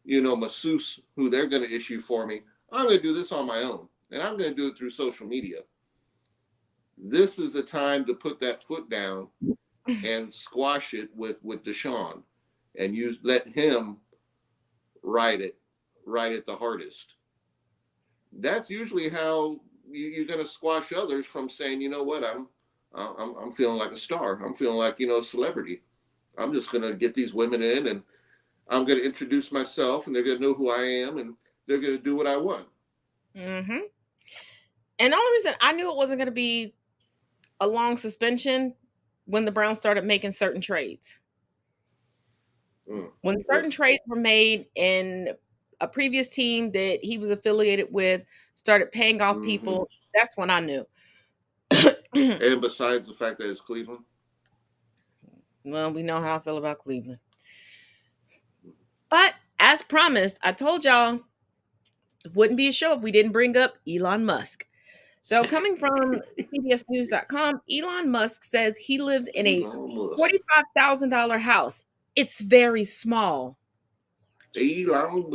masseuse who they're going to issue for me. I'm going to do this on my own, and I'm going to do it through social media. This is the time to put that foot down and squash it with Deshaun, and let him ride it the hardest. That's usually how you're going to squash others from saying, you know what, I'm feeling like a star. I'm feeling like, a celebrity. I'm just going to get these women in, and I'm going to introduce myself, and they're going to know who I am, and they're going to do what I want. Mm-hmm. And the only reason I knew it wasn't going to be a long suspension when the Browns started making certain trades. When certain trades were made and a previous team that he was affiliated with started paying off people, that's when I knew. And besides the fact that it's Cleveland? Well, we know how I feel about Cleveland. But as promised, I told y'all it wouldn't be a show if we didn't bring up Elon Musk. So coming from CBSNews.com, Elon Musk says he lives in a $45,000 house. It's very small. Elon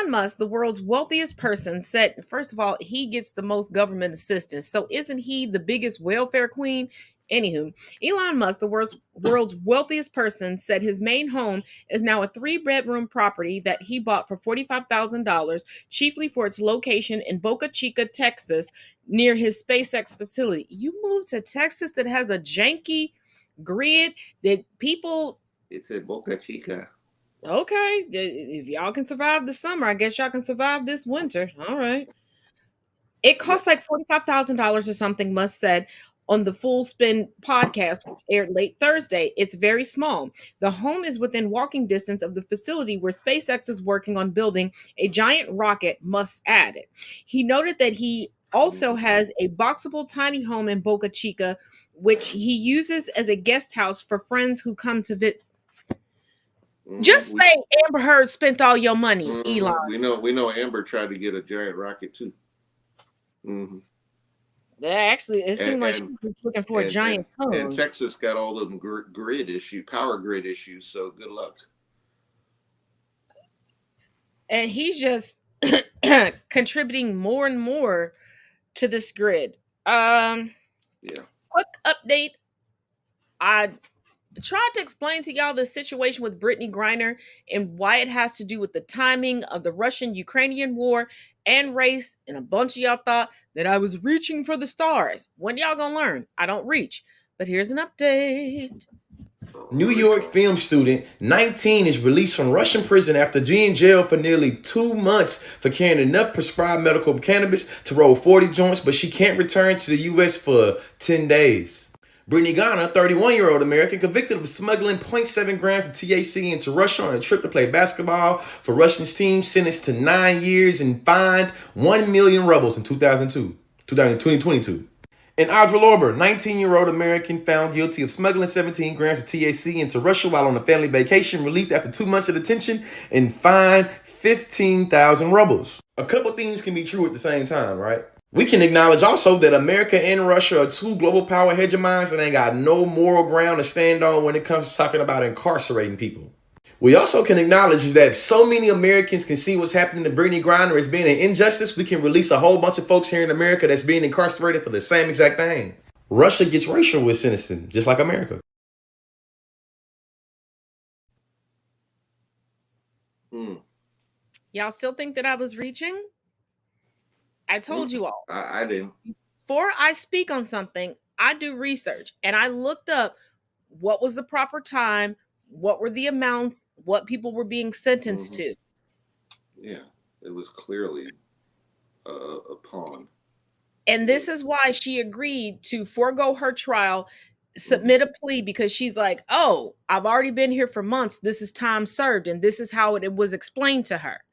Musk, the world's wealthiest person, said, first of all, he gets the most government assistance. So isn't he the biggest welfare queen? Anywho, Elon Musk, the world's wealthiest person, said his main home is now a 3-bedroom property that he bought for $45,000, chiefly for its location in Boca Chica, Texas, near his SpaceX facility. You moved to Texas that has a janky grid that people... It's in Boca Chica. Okay, if y'all can survive the summer, I guess y'all can survive this winter. All right. It costs like $45,000 or something, Musk said on the Full Spin podcast, which aired late Thursday. It's very small. The home is within walking distance of the facility where SpaceX is working on building a giant rocket, Musk added. He noted that he also has a boxable tiny home in Boca Chica, which he uses as a guest house for friends who come to visit. Just say Amber Heard spent all your money, Elon. We know Amber tried to get a giant rocket too. Actually, it seemed like she was looking for a giant phone. And Texas got all them power grid issues. So good luck. And he's just contributing more and more to this grid. Quick update. I tried to explain to y'all the situation with Brittany Griner and why it has to do with the timing of the Russian-Ukrainian war and race, and a bunch of y'all thought that I was reaching for the stars. When y'all gonna learn? I don't reach. But here's an update. New York film student, 19, is released from Russian prison after being in jail for nearly 2 months for carrying enough prescribed medical cannabis to roll 40 joints, but she can't return to the U.S. for 10 days. Brittany Griner, 31-year-old American, convicted of smuggling 0.7 grams of THC into Russia on a trip to play basketball for Russia's team, sentenced to 9 years and fined 1 million rubles in 2022. And Audra Lorber, 19-year-old American, found guilty of smuggling 17 grams of THC into Russia while on a family vacation, released after 2 months of detention, and fined 15,000 rubles. A couple things can be true at the same time, right? We can acknowledge also that America and Russia are two global power hegemons and ain't got no moral ground to stand on when it comes to talking about incarcerating people. We also can acknowledge that if so many Americans can see what's happening to Brittany Griner as being an injustice, we can release a whole bunch of folks here in America that's being incarcerated for the same exact thing. Russia gets racial with sentencing, just like America. Y'all still think that I was reaching? I told you all. I didn't. Before I speak on something, I do research, and I looked up what was the proper time, what were the amounts, what people were being sentenced to. Yeah, it was clearly a pawn. And this is why she agreed to forego her trial, submit a plea, because she's like, oh, I've already been here for months. This is time served. And this is how it was explained to her.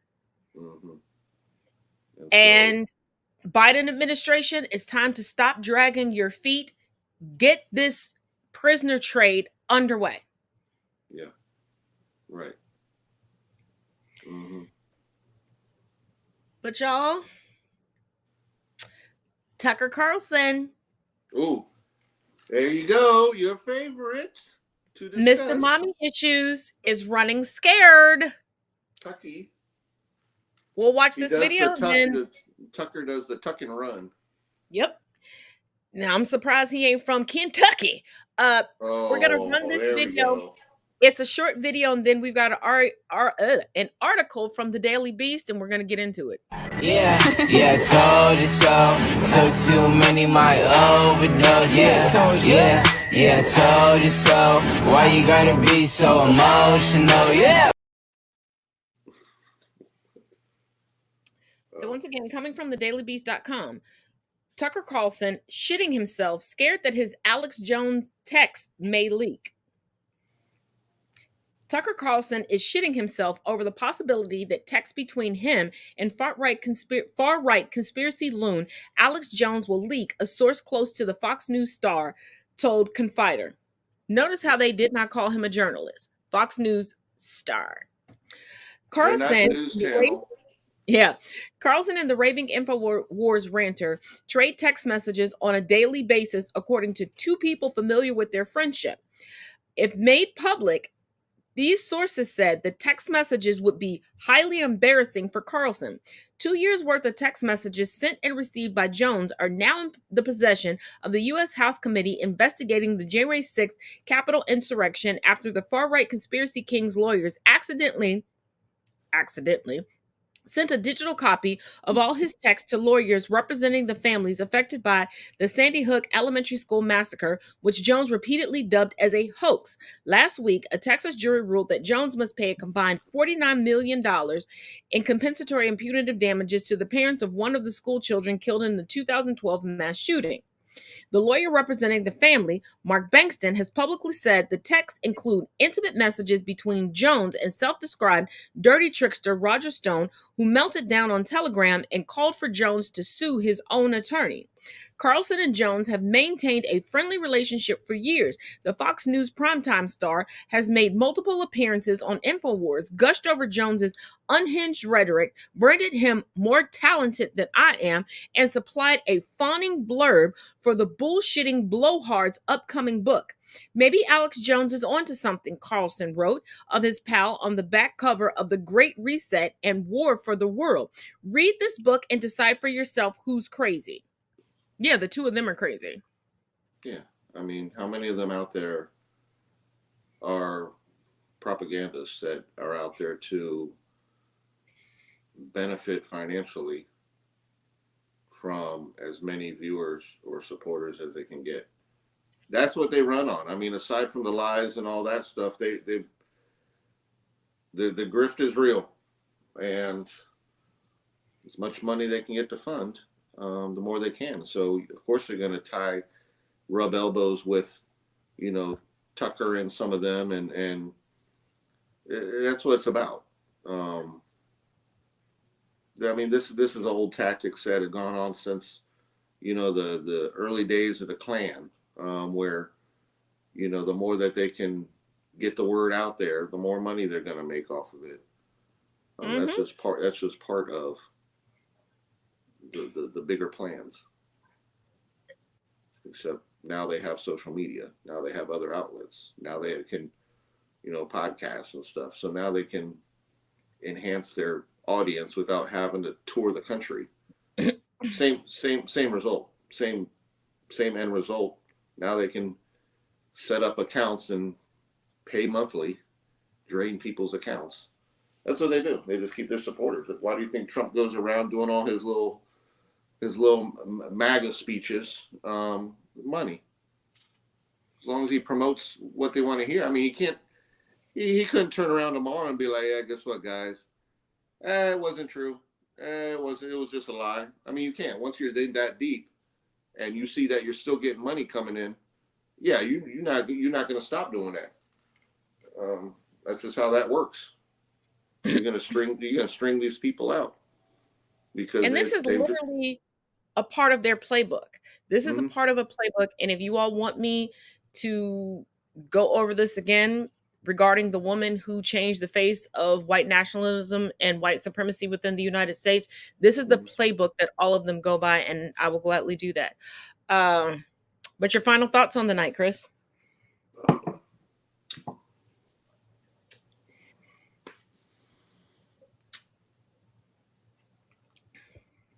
And Biden administration, it's time to stop dragging your feet. Get this prisoner trade underway. Yeah. Right. But y'all, Tucker Carlson. Ooh, there you go. Your favorite to discuss. Mr. Mommy Issues is running scared. Tucky. We'll watch this video. Tucker does the tuck and run. Yep. Now I'm surprised he ain't from Kentucky. We're gonna run this video. It's a short video, and then we've got an article from the Daily Beast, and we're gonna get into it. Yeah, told you so. So too many might overdose. Yeah, told you so. Why you gotta be so emotional? Yeah. So once again, coming from thedailybeast.com, Tucker Carlson shitting himself, scared that his Alex Jones text may leak. Tucker Carlson is shitting himself over the possibility that texts between him and far-right conspiracy loon Alex Jones will leak, a source close to the Fox News star told Confider. Notice how they did not call him a journalist. Fox News star. Carlson... Carlson and the raving InfoWars ranter trade text messages on a daily basis, according to two people familiar with their friendship. If made public, these sources said the text messages would be highly embarrassing for Carlson. 2 years' worth of text messages sent and received by Jones are now in the possession of the U.S. House Committee investigating the January 6th Capitol insurrection after the far-right conspiracy king's lawyers accidentally sent a digital copy of all his texts to lawyers representing the families affected by the Sandy Hook Elementary School massacre, which Jones repeatedly dubbed as a hoax. Last week, a Texas jury ruled that Jones must pay a combined $49 million in compensatory and punitive damages to the parents of one of the school children killed in the 2012 mass shooting. The lawyer representing the family, Mark Bankston, has publicly said the texts include intimate messages between Jones and self-described dirty trickster Roger Stone, who melted down on Telegram and called for Jones to sue his own attorney. Carlson and Jones have maintained a friendly relationship for years. The Fox News primetime star has made multiple appearances on InfoWars, gushed over Jones's unhinged rhetoric, branded him more talented than I am, and supplied a fawning blurb for the bullshitting blowhard's upcoming book. Maybe Alex Jones is onto something, Carlson wrote of his pal on the back cover of The Great Reset and War for the World. Read this book and decide for yourself who's crazy. Yeah, the two of them are crazy. Yeah. I mean, how many of them out there are propagandists that are out there to benefit financially from as many viewers or supporters as they can get? that's what they run on. I mean, aside from the lies and all that stuff, the grift is real, and as much money they can get to fund, the more they can. So of course they're going to rub elbows with, Tucker and some of them, and that's what it's about. I mean, this is an old tactic that had gone on since, the early days of the Klan, where, the more that they can get the word out there, the more money they're going to make off of it. That's just part of the bigger plans. Except now they have social media. Now they have other outlets. Now they can, podcasts and stuff. So now they can enhance their audience without having to tour the country. Same result. Same end result. Now they can set up accounts and pay monthly, drain people's accounts. That's what they do. They just keep their supporters. Why do you think Trump goes around doing all his little MAGA speeches? Money. As long as he promotes what they want to hear. I mean, he couldn't turn around tomorrow and be like, yeah, guess what, guys? It wasn't true. It was just a lie. I mean, you can't. Once you're in that deep and you see that you're still getting money coming in, yeah, you're not going to stop doing that. That's just how that works. You're gonna string these people out because this is literally a part of their playbook. This is a part of a playbook, and if you all want me to go over this again regarding the woman who changed the face of white nationalism and white supremacy within the United States, this is the playbook that all of them go by, and I will gladly do that. But your final thoughts on the night, Chris?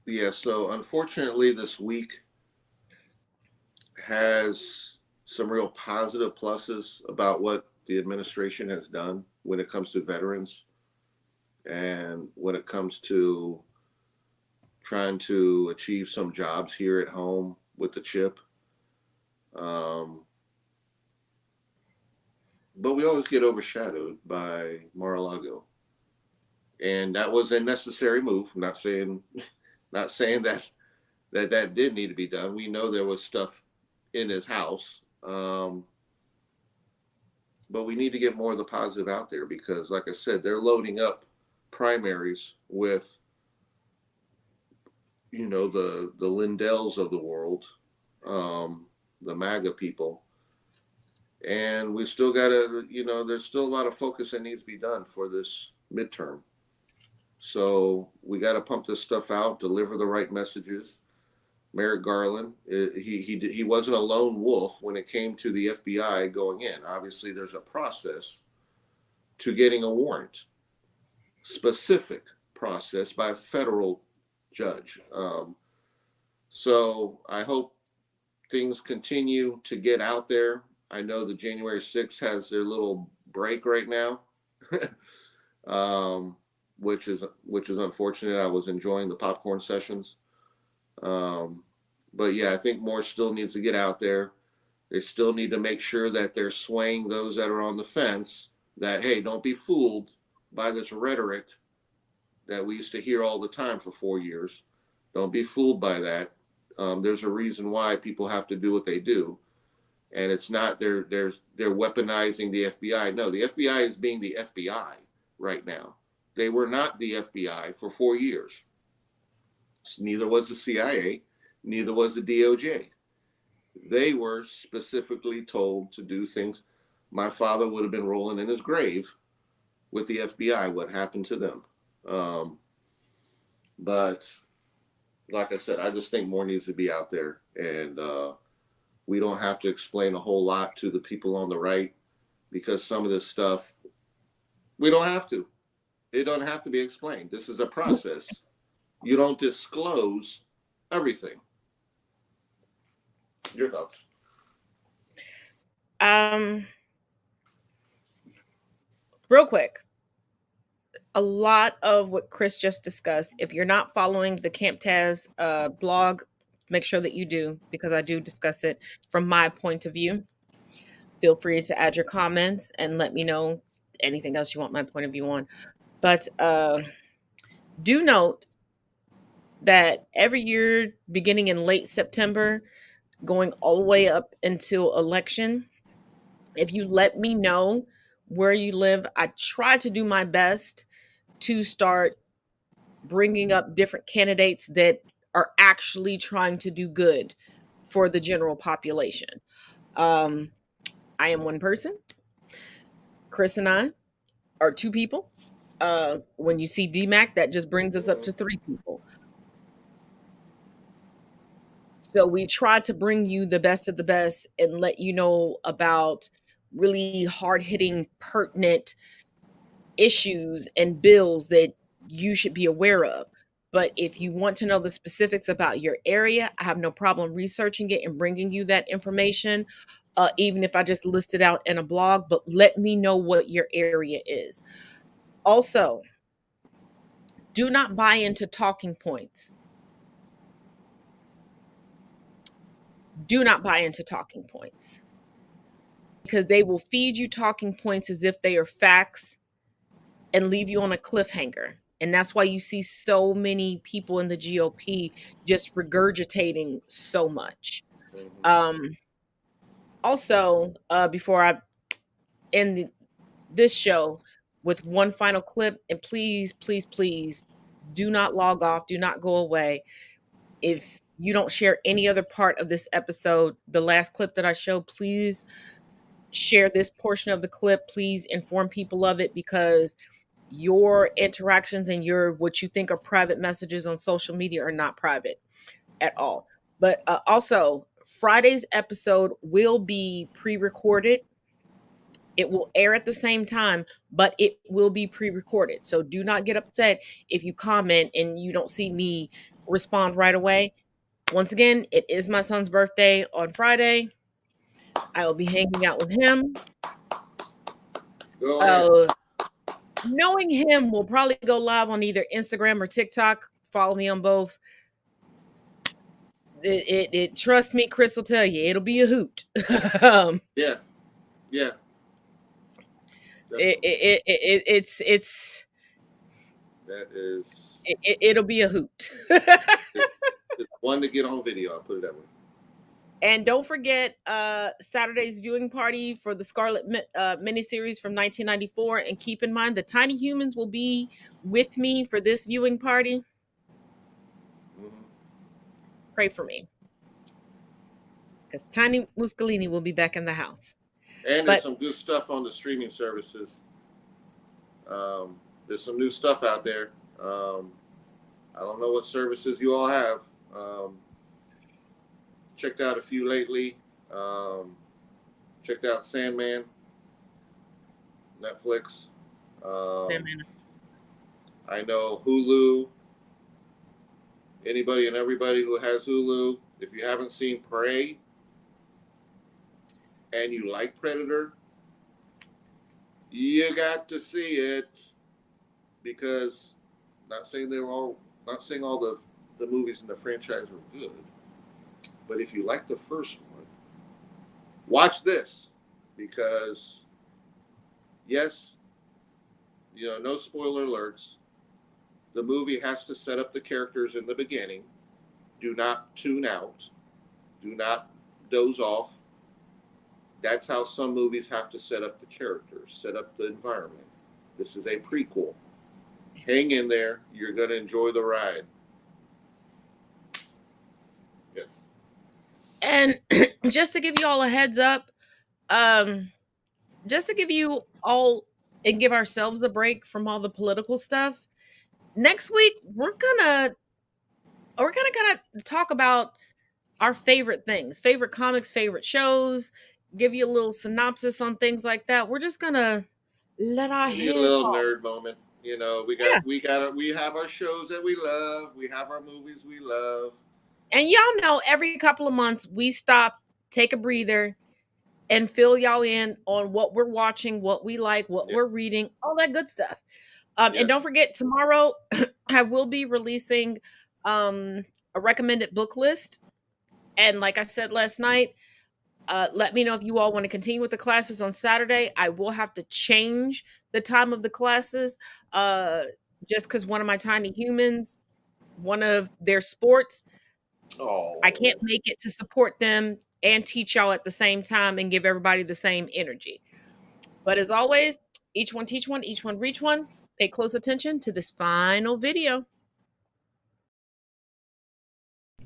Yeah, so unfortunately this week has some real positive pluses about what the administration has done when it comes to veterans and when it comes to trying to achieve some jobs here at home with the chip. But we always get overshadowed by Mar-a-Lago. And that was a necessary move. I'm not saying that did need to be done. We know there was stuff in his house. But we need to get more of the positive out there because, like I said, they're loading up primaries with, the Lindells of the world, the MAGA people. And we still got to, there's still a lot of focus that needs to be done for this midterm. So we got to pump this stuff out, deliver the right messages. Merrick Garland, he wasn't a lone wolf when it came to the FBI going in. Obviously, there's a process to getting a warrant, specific process by a federal judge. So I hope things continue to get out there. I know the January 6th has their little break right now. Which is unfortunate. I was enjoying the popcorn sessions. But yeah, I think more still needs to get out there. They still need to make sure that they're swaying those that are on the fence that, hey, don't be fooled by this rhetoric that we used to hear all the time for 4 years. Don't be fooled by that. There's a reason why people have to do what they do. And it's not they're weaponizing the FBI. No, the FBI is being the FBI right now. They were not the FBI for 4 years. Neither was the CIA, neither was the DOJ. They were specifically told to do things. My father would have been rolling in his grave with the FBI, what happened to them. But like I said, I just think more needs to be out there. And we don't have to explain a whole lot to the people on the right because some of this stuff, we don't have to. It doesn't have to be explained. This is a process. You don't disclose everything. Your thoughts? Real quick. A lot of what Chris just discussed, if you're not following the Camp Taz blog, make sure that you do, because I do discuss it from my point of view. Feel free to add your comments and let me know anything else you want my point of view on. But do note that every year, beginning in late September, going all the way up until election, if you let me know where you live, I try to do my best to start bringing up different candidates that are actually trying to do good for the general population. I am one person. Chris and I are two people. When you see DMAC, that just brings us up to 3 people. So we try to bring you the best of the best and let you know about really hard-hitting, pertinent issues and bills that you should be aware of. But if you want to know the specifics about your area, I have no problem researching it and bringing you that information, even if I just list it out in a blog. But let me know what your area is. Also, do not buy into talking points. Do not buy into talking points, because they will feed you talking points as if they are facts and leave you on a cliffhanger. And that's why you see so many people in the GOP just regurgitating so much. Also, before I end this show with one final clip, and please, please, please do not log off. Do not go away. If you don't share any other part of this episode, the last clip that I showed, please share this portion of the clip. Please inform people of it, because your interactions and what you think are private messages on social media are not private at all. But also, Friday's episode will be pre-recorded. It will air at the same time, but it will be pre-recorded. So do not get upset if you comment and you don't see me respond right away. Once again, it is my son's birthday on Friday. I will be hanging out with him. Knowing him, we'll probably go live on either Instagram or TikTok. Follow me on both. Trust me, Chris will tell you, it'll be a hoot. Yeah. It'll be a hoot. It's one to get on video. I'll put it that way. And don't forget Saturday's viewing party for the Scarlet miniseries from 1994. And keep in mind, the Tiny Humans will be with me for this viewing party. Pray for me, because Tiny Muscolini will be back in the house. And there's some good stuff on the streaming services. There's some new stuff out there. I don't know what services you all have. Checked out a few lately. Checked out Sandman, Netflix. Sandman. I know Hulu. Anybody and everybody who has Hulu, if you haven't seen Prey and you like Predator, you got to see it, because not saying all the movies in the franchise were good, but if you like the first one, watch this, because yes, no spoiler alerts. The movie has to set up the characters in the beginning. Do not tune out. Do not doze off. That's how some movies have to set up the characters, set up the environment. This is a prequel. Hang in there. You're going to enjoy the ride. Yes. And just to give you all a heads up, just to give you all and give ourselves a break from all the political stuff, next week we're gonna kind of talk about our favorite things, favorite comics, favorite shows, give you a little synopsis on things like that. We're just gonna let our head a little off. Nerd moment. We have our shows that we love. We have our movies we love. And y'all know, every couple of months we stop, take a breather, and fill y'all in on what we're watching, what we like, what we're reading, all that good stuff. And don't forget, tomorrow I will be releasing a recommended book list And like I said last night, let me know if you all want to continue with the classes on Saturday. I will have to change the time of the classes just because one of my tiny humans, one of their sports, I can't make it to support them and teach y'all at the same time and give everybody the same energy. But as always, each one teach one, each one reach one. Pay close attention to this final video.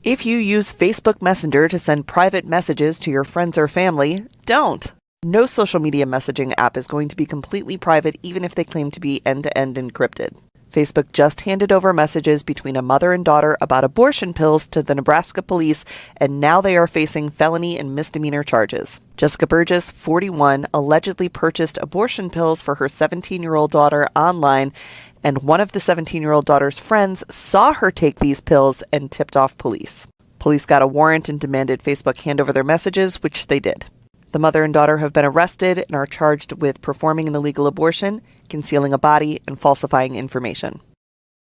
If you use Facebook Messenger to send private messages to your friends or family, don't. No social media messaging app is going to be completely private, even if they claim to be end-to-end encrypted. Facebook just handed over messages between a mother and daughter about abortion pills to the Nebraska police, and now they are facing felony and misdemeanor charges. Jessica Burgess, 41, allegedly purchased abortion pills for her 17-year-old daughter online, and one of the 17-year-old daughter's friends saw her take these pills and tipped off police. Police got a warrant and demanded Facebook hand over their messages, which they did. The mother and daughter have been arrested and are charged with performing an illegal abortion, concealing a body, and falsifying information.